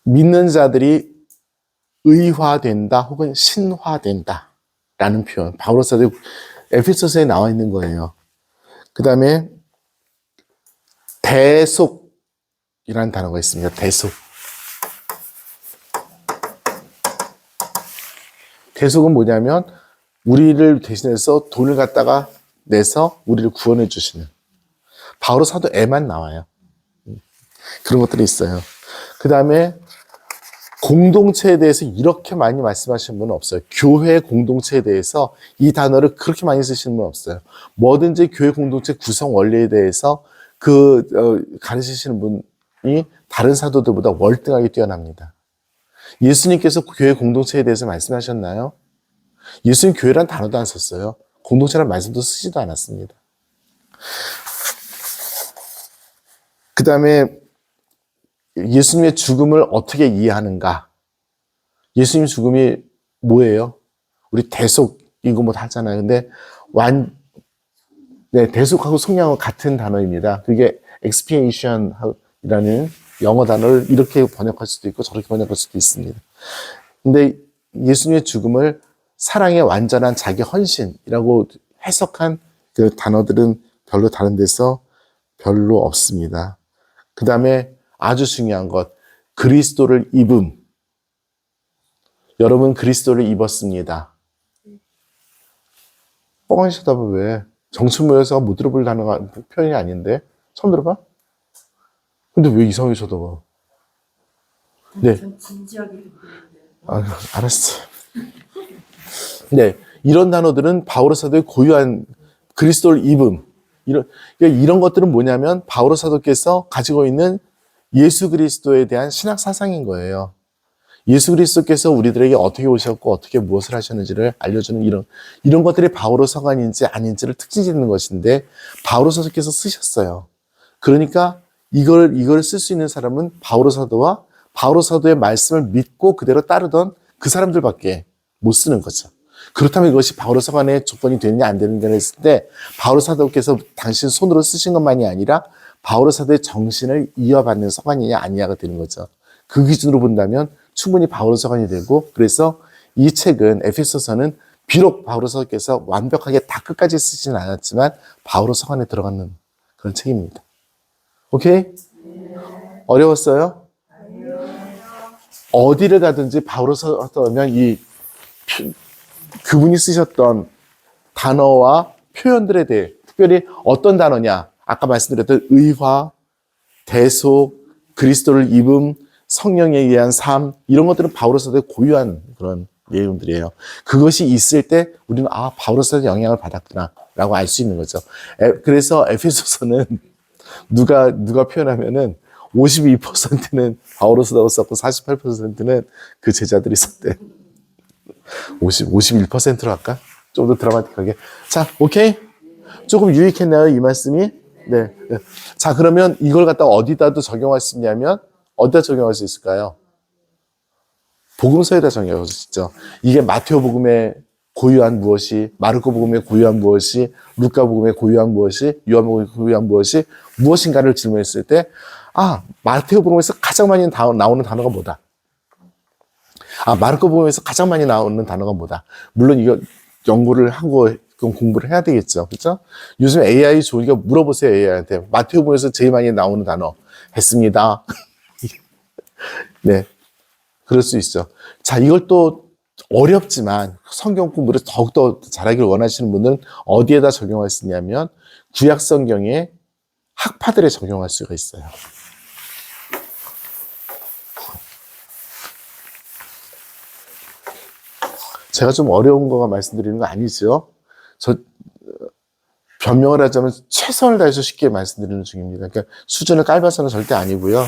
믿는 자들이 의화된다 혹은 신화된다 라는 표현. 바오로 사도의 에베소서에 나와 있는 거예요. 그 다음에 대속이라는 단어가 있습니다. 대속. 대속은 뭐냐면 우리를 대신해서 돈을 갖다가 내서 우리를 구원해 주시는. 바오로 사도에만 나와요. 그런 것들이 있어요. 그 다음에 공동체에 대해서 이렇게 많이 말씀하시는 분은 없어요. 교회 공동체에 대해서 이 단어를 그렇게 많이 쓰시는 분은 없어요. 뭐든지 교회 공동체 구성 원리에 대해서 가르치시는 분이 다른 사도들보다 월등하게 뛰어납니다. 예수님께서 교회 공동체에 대해서 말씀하셨나요? 예수님 교회란 단어도 안 썼어요. 공동체란 말씀도 쓰지도 않았습니다. 그 다음에 예수님의 죽음을 어떻게 이해하는가? 예수님 죽음이 뭐예요? 우리 대속이고 뭐 다 하잖아요. 근데 대속하고 속량은 같은 단어입니다. 그게 expiation이라는 영어 단어를 이렇게 번역할 수도 있고 저렇게 번역할 수도 있습니다. 근데 예수님의 죽음을 사랑의 완전한 자기 헌신이라고 해석한 그 단어들은 별로 다른 데서 별로 없습니다. 그 다음에 아주 중요한 것, 그리스도를 입음. 여러분 그리스도를 입었습니다. 뻥한 쳐다봐 왜? 정치 모여서 못 들어볼 단어가 표현이 아닌데? 처음 들어봐? 근데 왜 이상하게 쳐다봐? 네. 좀 진지하게 듣는데. 알았어. 네. 이런 단어들은 바오로 사도의 고유한 그리스도를 입음. 그러니까 이런 것들은 뭐냐면 바오로 사도께서 가지고 있는 예수 그리스도에 대한 신학 사상인 거예요. 예수 그리스도께서 우리들에게 어떻게 오셨고 어떻게 무엇을 하셨는지를 알려주는 이런 것들이 바오로 서간인지 아닌지를 특징짓는 것인데 바오로 사도께서 쓰셨어요. 그러니까 이걸 쓸 수 있는 사람은 바오로 사도와 바오로 사도의 말씀을 믿고 그대로 따르던 그 사람들밖에 못 쓰는 거죠. 그렇다면 이것이 바오로 서간의 조건이 되느냐 안 되느냐를 했을 때 바오로 사도께서 당신 손으로 쓰신 것만이 아니라 바오로 사도의 정신을 이어받는 서간이냐 아니냐가 되는 거죠. 그 기준으로 본다면 충분히 바오로 서간이 되고, 그래서 이 책은 에베소서는 비록 바오로 사도께서 완벽하게 다 끝까지 쓰지는 않았지만 바오로 서간에 들어가는 그런 책입니다. 오케이? 어려웠어요? 어디를 가든지 바오로 사도면 그분이 쓰셨던 단어와 표현들에 대해, 특별히 어떤 단어냐, 아까 말씀드렸던 의화, 대속, 그리스도를 입음, 성령에 의한 삶, 이런 것들은 바오로 사도의 고유한 그런 내용들이에요. 그것이 있을 때 우리는 바오로 사도의 영향을 받았구나 라고 알 수 있는 거죠. 그래서 에베소서는 누가 표현하면은 52%는 바오로 사도가 썼고 48%는 그 제자들이 썼대. 51%로 할까? 좀 더 드라마틱하게. 자, 오케이? 조금 유익했나요, 이 말씀이? 네. 자, 그러면 이걸 갖다가 어디다도 적용할 수 있냐면, 어디다 적용할 수 있을까요? 복음서에다 적용할 수 있죠. 이게 마테오 복음의 고유한 무엇이, 마르코 복음의 고유한 무엇이, 루카 복음의 고유한 무엇이, 요한 복음의 고유한 무엇이, 무엇인가를 질문했을 때, 마테오 복음에서 가장 많이 나오는 단어가 뭐다? 마르코 복음에서 가장 많이 나오는 단어가 뭐다? 물론 이거 연구를 하고 공부를 해야 되겠죠. 그렇죠? 요즘 AI 좋으니까 물어보세요, AI한테. 마테오 복음에서 제일 많이 나오는 단어. 했습니다. 네. 그럴 수 있죠. 자, 이걸 또 어렵지만 성경 공부를 더욱더 잘하기를 원하시는 분들은 어디에다 적용할 수 있냐면 구약 성경의 학파들에 적용할 수가 있어요. 제가 좀 어려운 거가 말씀드리는 거 아니죠? 변명을 하자면 최선을 다해서 쉽게 말씀드리는 중입니다. 그러니까 수준을 깔봐서는 절대 아니고요.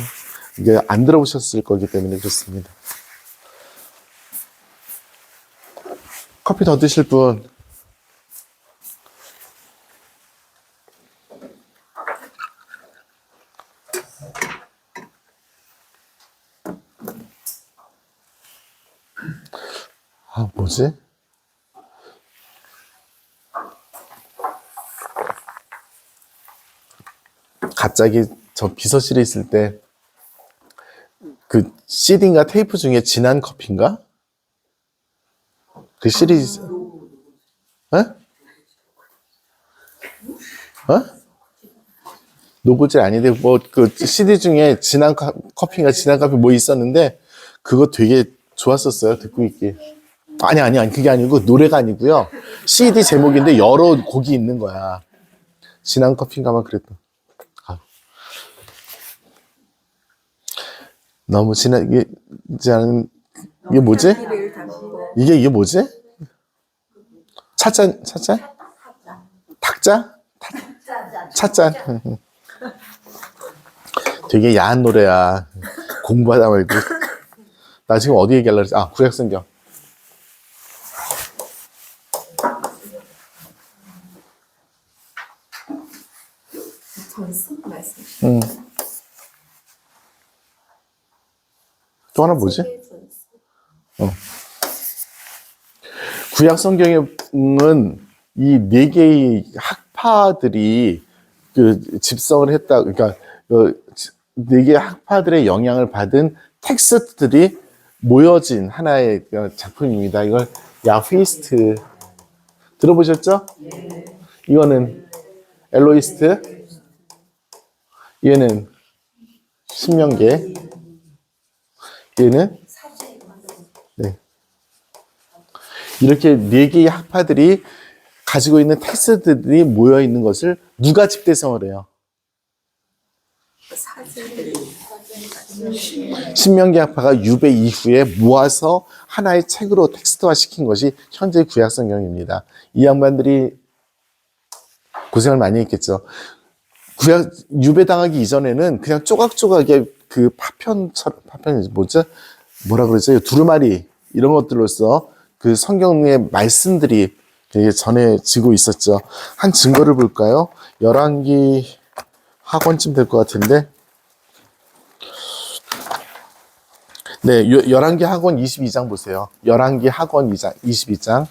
이게 안 들어보셨을 거기 때문에 그렇습니다. 커피 더 드실 분? 뭐지? 갑자기 저 비서실에 있을 때 그 CD인가 테이프 중에 진한 커피인가? 그 시리즈, 노브질 아닌데, 그 CD 중에 진한 커피인가 진한 커피 뭐 있었는데, 그거 되게 좋았었어요, 듣고 있기. 아니, 그게 아니고, 노래가 아니고요. CD 제목인데, 여러 곡이 있는 거야. 진한 커피인가만 그랬던. 너무 진하지 않은, 이게 뭐지? 이게 뭐지? 차짠? 탁자? 차짠? 되게 야한 노래야. 공부하다 말고. 나 지금 어디 얘기하려고 그랬지? 구약성경. 전승 말씀. 또 하나 뭐지? 구약 성경은 이 네 개의 학파들이 집성을 했다. 그러니까 네 개의 학파들의 영향을 받은 텍스트들이 모여진 하나의 작품입니다. 이걸 야휘스트 들어보셨죠? 이거는 엘로이스트, 얘는 신명계, 얘는 이렇게 네 개의 학파들이 가지고 있는 텍스트들이 모여 있는 것을 누가 집대성을 해요? 신명기 학파가 유배 이후에 모아서 하나의 책으로 텍스트화 시킨 것이 현재 구약 성경입니다. 이 양반들이 고생을 많이 했겠죠. 구약 유배당하기 이전에는 그냥 조각조각의 그 파편이 뭐죠? 뭐라 그러죠? 두루마리 이런 것들로서 그 성경의 말씀들이 되게 전해지고 있었죠. 한 증거를 볼까요? 열왕기 학원쯤 될 것 같은데. 네, 열왕기 학원 22장 보세요. 열왕기 학원 22장.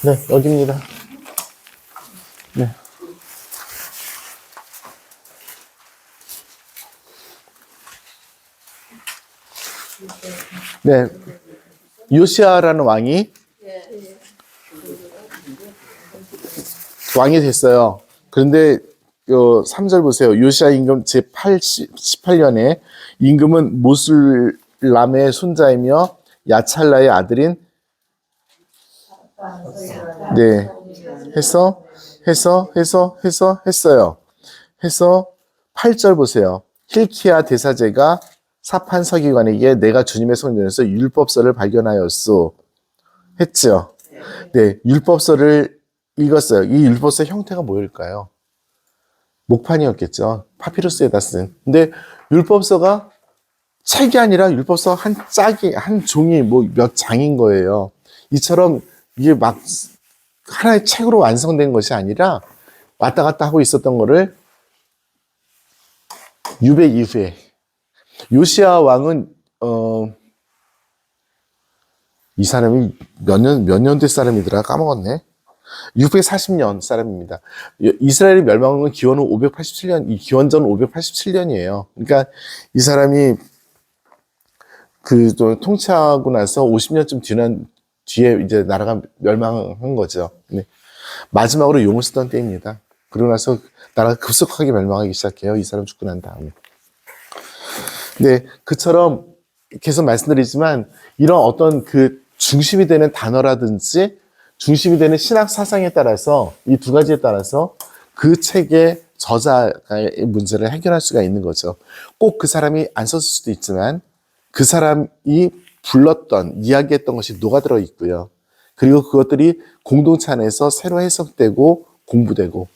네, 여기입니다. 네. 네. 요시아라는 왕이 됐어요. 그런데 3절 보세요. 요시아 임금 제18년에 임금은 모술람의 손자이며 야찰라의 아들인 네. 했어요. 해서 8절 보세요. 힐키야 대사제가 사판 서기관에게 내가 주님의 성전에서 율법서를 발견하였소. 했죠. 네. 율법서를 읽었어요. 이 율법서의 형태가 뭐일까요? 목판이었겠죠. 파피루스에다 쓴. 근데 율법서가 책이 아니라 율법서 한 종이 몇 장인 거예요. 이처럼 이게 막 하나의 책으로 완성된 것이 아니라 왔다 갔다 하고 있었던 거를 유배 이후에 요시아 왕은 이 사람이 몇 년대 사람이더라 까먹었네. 640년 사람입니다. 이스라엘이 멸망한 건 기원 후 587년, 이 기원전 587년이에요. 그러니까 이 사람이 통치하고 나서 50년쯤 뒤에 이제 나라가 멸망한 거죠. 네. 마지막으로 용을 쓰던 때입니다. 그러고 나서 나라가 급속하게 멸망하기 시작해요. 이 사람 죽고 난 다음에. 네, 그처럼 계속 말씀드리지만 이런 어떤 그 중심이 되는 단어라든지 중심이 되는 신학 사상에 따라서 이 두 가지에 따라서 그 책의 저자의 문제를 해결할 수가 있는 거죠. 꼭 그 사람이 안 썼을 수도 있지만 그 사람이 불렀던, 이야기했던 것이 녹아들어 있고요. 그리고 그것들이 공동체 안에서 새로 해석되고 공부되고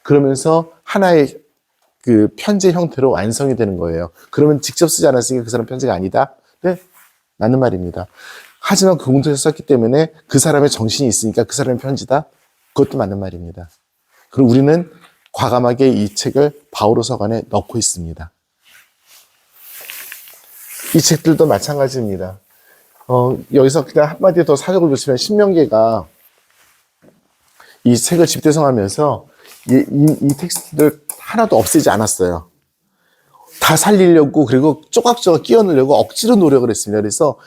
그러면서 하나의 그 편지 형태로 완성이 되는 거예요. 그러면 직접 쓰지 않았으니까 그 사람 편지가 아니다? 네, 맞는 말입니다. 하지만 그 공동체에서 썼기 때문에 그 사람의 정신이 있으니까 그 사람의 편지다? 그것도 맞는 말입니다. 그리고 우리는 과감하게 이 책을 바오로 서간에 넣고 있습니다. 이 책들도 마찬가지입니다. 여기서 그냥 한마디 더 사적을 보시면 신명계가 이 책을 집대성하면서 이 텍스트를 하나도 없애지 않았어요. 다 살리려고 그리고 조각조각 끼워 넣으려고 억지로 노력을 했습니다. 그래서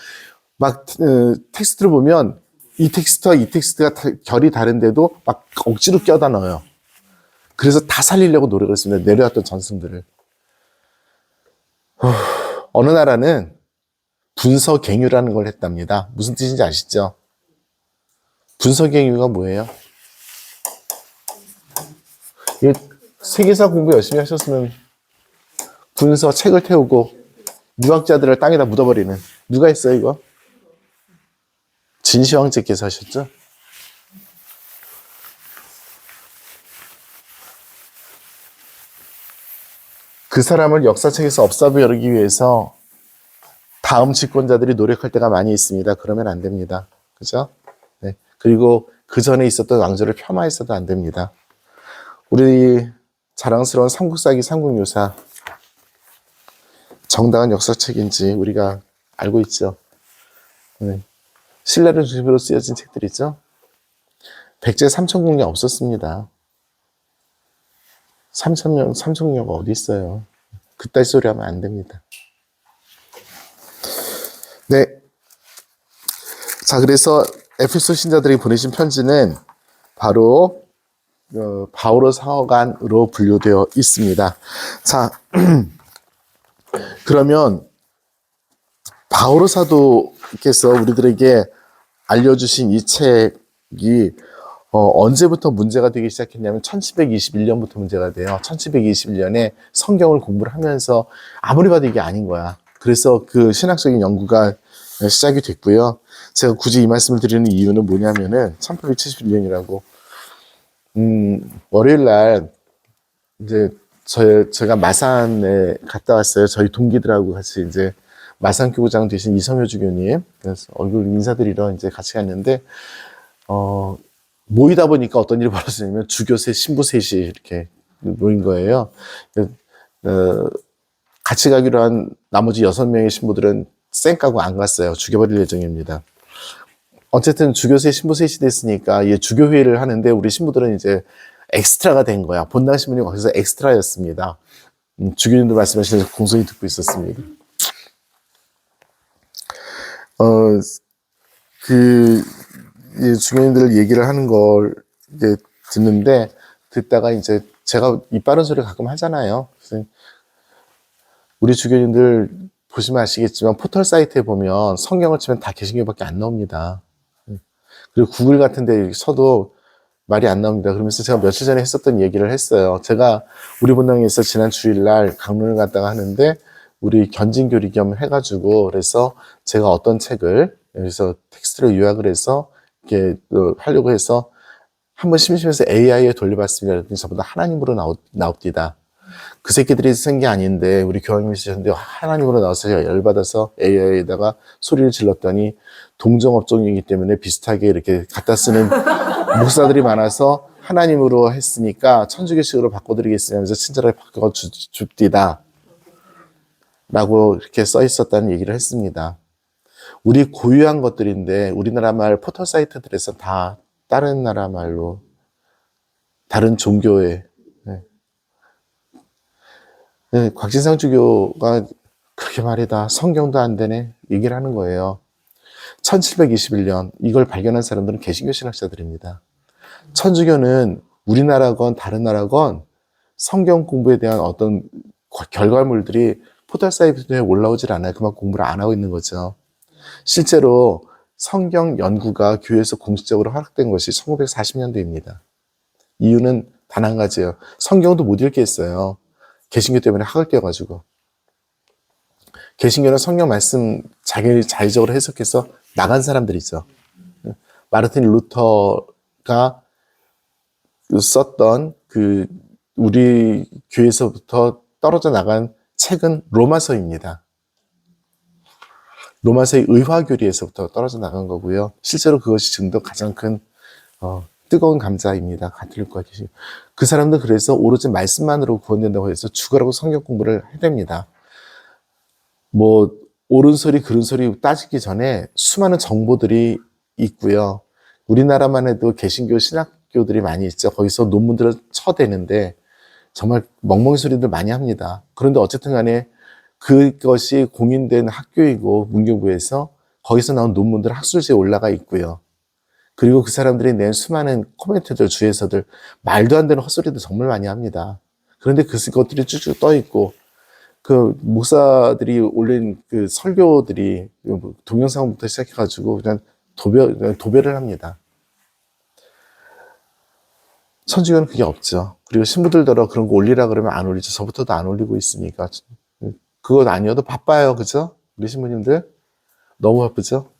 막 텍스트를 보면 이 텍스트와 이 텍스트가 결이 다른데도 막 억지로 껴다 넣어요. 그래서 다 살리려고 노력을 했습니다. 내려왔던 전승들을. 어느 나라는 분서갱유라는 걸 했답니다. 무슨 뜻인지 아시죠? 분서갱유가 뭐예요? 세계사 공부 열심히 하셨으면 분서 책을 태우고 유학자들을 땅에다 묻어버리는 누가 했어요 이거? 진시황제께서 하셨죠? 그 사람을 역사책에서 없애버리기 위해서 다음 집권자들이 노력할 때가 많이 있습니다. 그러면 안 됩니다. 그죠? 네. 그리고 그 전에 있었던 왕조를 폄하해서도 안 됩니다. 우리 자랑스러운 삼국사기 삼국유사 정당한 역사책인지 우리가 알고 있죠. 네. 신라를 중심으로 쓰여진 책들이죠. 백제 삼천궁녀 없었습니다. 삼천궁녀가 어디 있어요. 그딴 소리 하면 안 됩니다. 네. 자, 그래서 에베소 신자들이 보내신 편지는 바로 바오로 사관으로 분류되어 있습니다. 자, 그러면 바오로 사도께서 우리들에게 알려주신 이 책이 언제부터 문제가 되기 시작했냐면 1721년부터 문제가 돼요. 1721년에 성경을 공부를 하면서 아무리 봐도 이게 아닌 거야. 그래서 그 신학적인 연구가 시작이 됐고요. 제가 굳이 이 말씀을 드리는 이유는 뭐냐면은 1871년이라고 월요일 날 이제 제가 마산에 갔다 왔어요. 저희 동기들하고 같이 이제 마산 교구장 되신 이성효 주교님, 그래서 얼굴 인사드리러 이제 같이 갔는데 모이다 보니까 어떤 일이 벌어지냐면 주교세, 신부셋이 이렇게 모인 거예요. 같이 가기로 한 나머지 6명의 신부들은 쌩까고 안 갔어요. 죽여버릴 예정입니다. 어쨌든 주교세, 신부셋이 됐으니까 주교회의를 하는데 우리 신부들은 이제 엑스트라가 된 거야. 본당 신부님 거기서 엑스트라였습니다. 주교님도 말씀하시는 공손히 듣고 있었습니다. 주교님들 얘기를 하는 걸 이제 듣는데, 듣다가 이제 제가 입 바른 소리 가끔 하잖아요. 그래서 우리 주교님들 보시면 아시겠지만 포털 사이트에 보면 성경을 치면 다 개신교밖에 안 나옵니다. 그리고 구글 같은 데 쳐도 말이 안 나옵니다. 그러면서 제가 며칠 전에 했었던 얘기를 했어요. 제가 우리 본당에서 지난 주일날 강론을 갔다가 하는데 우리 견진교리 겸 해가지고 그래서 제가 어떤 책을 여기서 텍스트로 요약을 해서 이렇게 하려고 해서 한번 심심해서 AI에 돌려봤습니다. 그랬더니 저보다 하나님으로 나옵니다. 그 새끼들이 쓴 게 아닌데 우리 교황님이 쓰셨는데 하나님으로 나와서 제가 열받아서 AI에다가 소리를 질렀더니 동정업종이기 때문에 비슷하게 이렇게 갖다 쓰는 목사들이 많아서 하나님으로 했으니까 천주교식으로 바꿔드리겠습니다 하면서 친절하게 바꿔줍디다 라고 이렇게 써 있었다는 얘기를 했습니다. 우리 고유한 것들인데 우리나라 말 포털 사이트들에서 다 다른 나라 말로 다른 종교의 곽진상 주교가 그렇게 말이다. 성경도 안 되네. 얘기를 하는 거예요. 1721년 이걸 발견한 사람들은 개신교 신학자들입니다. 천주교는 우리나라건 다른 나라건 성경 공부에 대한 어떤 결과물들이 포털 사이트에 올라오질 않아요. 그만 공부를 안 하고 있는 거죠. 실제로 성경 연구가 교회에서 공식적으로 허락된 것이 1940년대입니다. 이유는 단 한 가지예요. 성경도 못 읽겠어요. 개신교 때문에 학을 떼어가지고. 개신교는 성경 말씀 자의적으로 해석해서 나간 사람들이죠. 마르틴 루터가 썼던 우리 교회에서부터 떨어져 나간 책은 로마서입니다. 로마서의 의화교리에서부터 떨어져 나간 거고요. 실제로 그것이 지금도 가장 큰 뜨거운 감자입니다. 가톨릭과 개신교. 그 사람들 그래서 오로지 말씀만으로 구원된다고 해서 죽으라고 성경 공부를 해야 됩니다. 뭐 옳은 소리 그른 소리 따지기 전에 수많은 정보들이 있고요. 우리나라만 해도 개신교 신학교들이 많이 있죠. 거기서 논문들을 쳐대는데 정말 멍멍이 소리들 많이 합니다. 그런데 어쨌든 간에 그것이 공인된 학교이고 문교부에서 거기서 나온 논문들 학술지에 올라가 있고요. 그리고 그 사람들이 낸 수많은 코멘트들, 주에서들 말도 안 되는 헛소리도 정말 많이 합니다. 그런데 그것들이 쭉쭉 떠 있고 그 목사들이 올린 그 설교들이 동영상부터 시작해가지고 그냥 도배를 합니다. 천주교는 그게 없죠. 그리고 신부들더러 그런 거 올리라 그러면 안 올리죠. 저부터도 안 올리고 있으니까. 그것 아니어도 바빠요. 그죠? 우리 신부님들 너무 바쁘죠?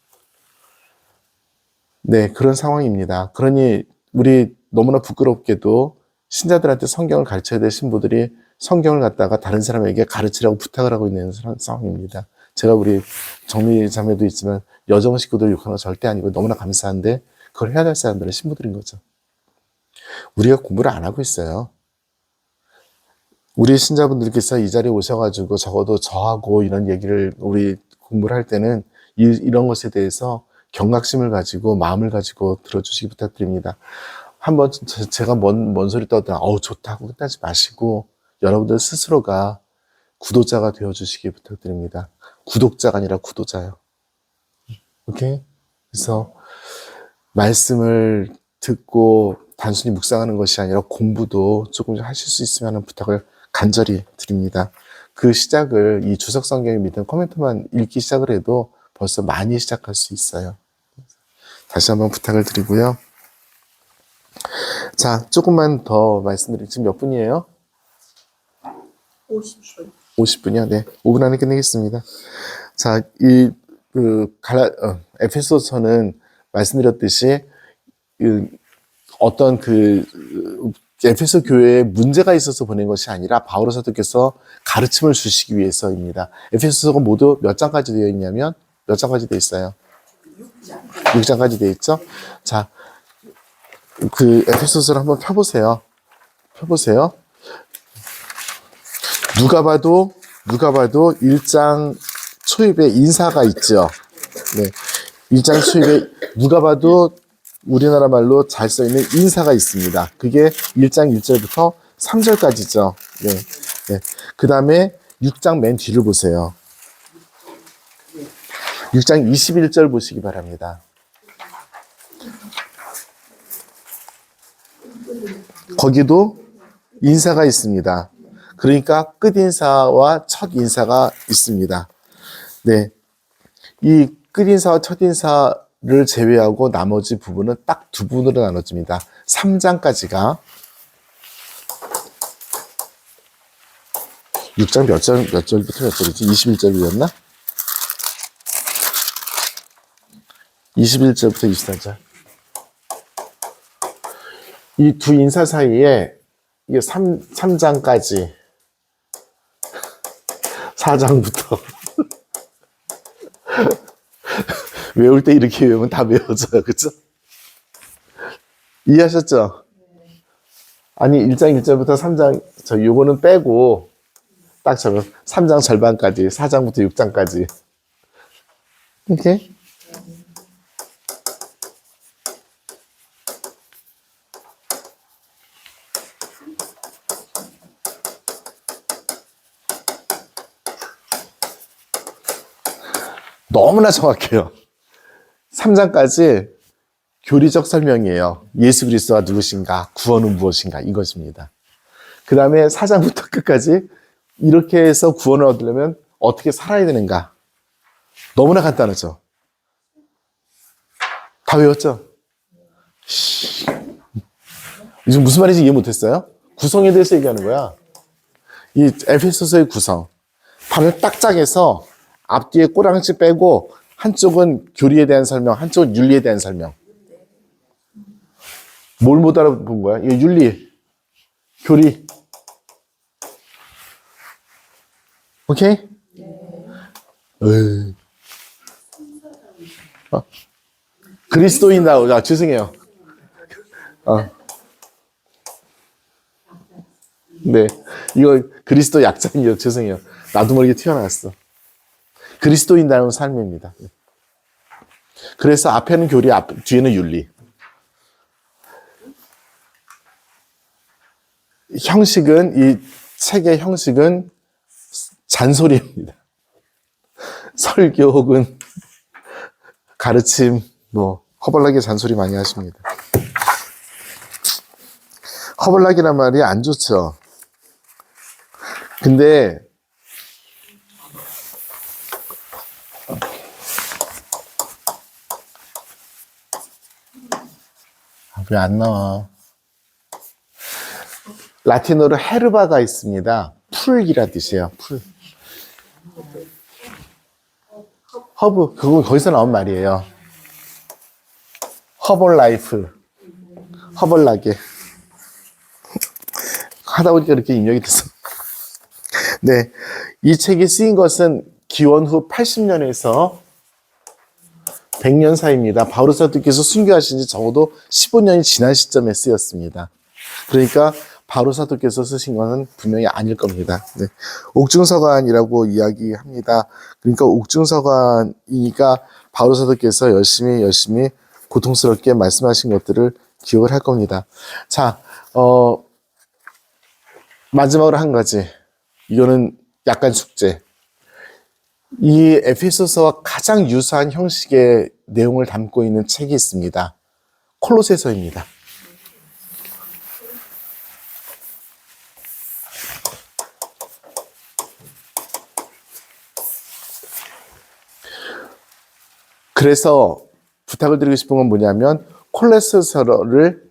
네, 그런 상황입니다. 그러니 우리 너무나 부끄럽게도 신자들한테 성경을 가르쳐야 될 신부들이 성경을 갖다가 다른 사람에게 가르치라고 부탁을 하고 있는 상황입니다. 제가 우리 정미 자매도 있지만 여정 식구들 욕하는 거 절대 아니고 너무나 감사한데 그걸 해야 될 사람들은 신부들인 거죠. 우리가 공부를 안 하고 있어요. 우리 신자분들께서 이 자리에 오셔가지고 적어도 저하고 이런 얘기를 우리 공부를 할 때는 이런 것에 대해서 경각심을 가지고 마음을 가지고 들어주시기 부탁드립니다. 한번 제가 뭔 소리 떠도 좋다고 끝나지 마시고 여러분들 스스로가 구도자가 되어주시기 부탁드립니다. 구독자가 아니라 구도자요. 오케이? 그래서 말씀을 듣고 단순히 묵상하는 것이 아니라 공부도 조금 하실 수 있으면 하는 부탁을 간절히 드립니다. 그 시작을 이 주석 성경의 믿음 코멘트만 읽기 시작을 해도 벌써 많이 시작할 수 있어요. 다시 한번 부탁을 드리고요. 자, 조금만 더 말씀드리면 지금 몇 분이에요? 50분. 50분이요? 네. 5분 안에 끝내겠습니다. 자, 에페소서는 말씀드렸듯이, 어떤 에페소 교회에 문제가 있어서 보낸 것이 아니라 바오로 사도께서 가르침을 주시기 위해서입니다. 에페소서가 모두 몇 장까지 되어 있냐면, 몇 장까지 되어 있어요? 6장까지 되어 있죠? 자, 에페소서를 한번 펴보세요. 누가 봐도 1장 초입에 인사가 있죠. 네. 1장 초입에 누가 봐도 우리나라 말로 잘 써있는 인사가 있습니다. 그게 1장 1절부터 3절까지죠. 네. 네. 그 다음에 6장 맨 뒤를 보세요. 6장 21절 보시기 바랍니다. 거기도 인사가 있습니다. 그러니까 끝인사와 첫인사가 있습니다. 네. 이 끝인사와 첫인사를 제외하고 나머지 부분은 딱 두 부분으로 나눠집니다. 3장까지가 6장 몇 절부터 몇 절이지? 21절이었나? 21절부터 24절. 이 두 인사 사이에 이게 3장까지 4장부터 외울 때 이렇게 외우면 다 외워져요. 그쵸? 이해하셨죠? 아니 1장 1절부터 3장 요거는 빼고 딱 적어 3장 절반까지 4장부터 6장까지 이렇게 너무나 정확해요. 3장까지 교리적 설명이에요. 예수 그리스도가 누구신가, 구원은 무엇인가, 이것입니다. 그 다음에 4장부터 끝까지 이렇게 해서 구원을 얻으려면 어떻게 살아야 되는가. 너무나 간단하죠. 다 외웠죠? 지금 무슨 말인지 이해 못했어요? 구성에 대해서 얘기하는 거야. 이 에페소서의 구성. 판을 딱 짜게서 앞뒤에 꼬랑지 빼고 한쪽은 교리에 대한 설명, 한쪽은 윤리에 대한 설명. 뭘 못 알아본 거야? 이거 윤리, 교리. 오케이? 네. 그리스도인다. 죄송해요. 네. 이거 그리스도 약자입니다. 죄송해요. 나도 모르게 튀어나왔어. 그리스도인다운 삶입니다. 그래서 앞에는 교리, 뒤에는 윤리. 형식은, 이 책의 형식은 잔소리입니다. 설교 혹은 가르침, 허벌나게 잔소리 많이 하십니다. 허벌나기란 말이 안 좋죠. 근데, 왜 안 나와? 라틴어로 헤르바가 있습니다. 풀이라 뜻이에요. 풀. 허브, 그거 거기서 나온 말이에요. 허벌 라이프. 허벌나게. 하다 보니까 이렇게 입력이 됐어. 네. 이 책이 쓰인 것은 기원 후 80년에서 100년 사이입니다. 바오로 사도께서 순교하신 지 적어도 15년이 지난 시점에 쓰였습니다. 그러니까 바오로 사도께서 쓰신 것은 분명히 아닐 겁니다. 네. 옥중서관이라고 이야기합니다. 그러니까 옥중서관이니까 바오로 사도께서 열심히 고통스럽게 말씀하신 것들을 기억을 할 겁니다. 자, 마지막으로 한 가지. 이거는 약간 숙제. 이 에페소서와 가장 유사한 형식의 내용을 담고 있는 책이 있습니다. 콜로새서입니다. 그래서 부탁을 드리고 싶은 건 뭐냐면 콜로새서를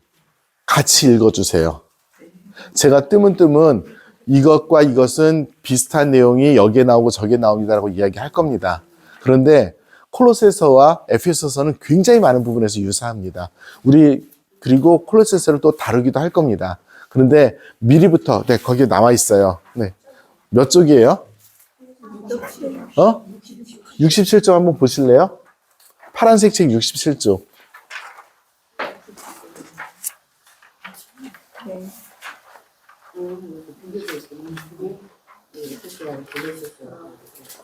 같이 읽어주세요. 제가 뜨문뜨문 이것과 이것은 비슷한 내용이 여기에 나오고 저기에 나옵니다라고 이야기할 겁니다. 그런데 콜로새서와 에페소서는 굉장히 많은 부분에서 유사합니다. 그리고 콜로새서를 또 다루기도 할 겁니다. 그런데 미리부터, 네, 거기에 나와 있어요. 네. 몇 쪽이에요? 67쪽 한번 보실래요? 파란색 책 67쪽.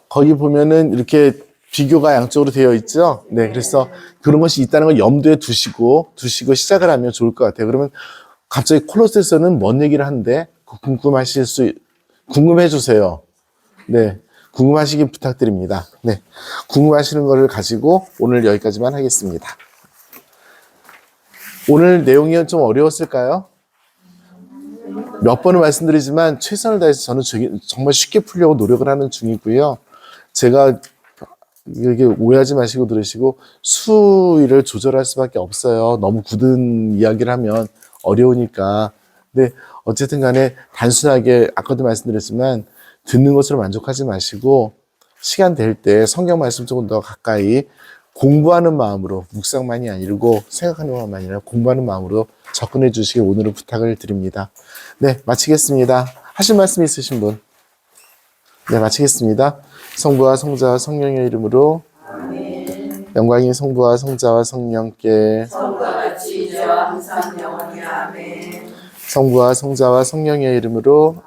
거기 보면은 이렇게 비교가 양쪽으로 되어 있죠. 네, 그래서 그런 것이 있다는 걸 염두에 두시고 시작을 하면 좋을 것 같아요. 그러면 갑자기 콜로새서는 뭔 얘기를 하는데 궁금해 주세요. 네, 궁금하시긴 부탁드립니다. 네, 궁금하시는 거를 가지고 오늘 여기까지만 하겠습니다. 오늘 내용이 좀 어려웠을까요? 몇 번을 말씀드리지만 최선을 다해서 저는 정말 쉽게 풀려고 노력을 하는 중이고요. 제가 이게 오해하지 마시고 들으시고 수위를 조절할 수밖에 없어요. 너무 굳은 이야기를 하면 어려우니까. 근데 어쨌든 간에 단순하게 아까도 말씀드렸지만 듣는 것으로 만족하지 마시고 시간 될 때 성경 말씀 조금 더 가까이 공부하는 마음으로 묵상만이 아니고 생각하는 마음이 아니라 공부하는 마음으로 접근해 주시길 오늘은 부탁을 드립니다. 네, 마치겠습니다. 하실 말씀 있으신 분? 네, 마치겠습니다. 성부와 성자와 성령의 이름으로 아멘. 영광이 성부와 성자와 성령께 성과 같이 이제와 항상 영원히 아멘. 성부와 성자와 성령의 이름으로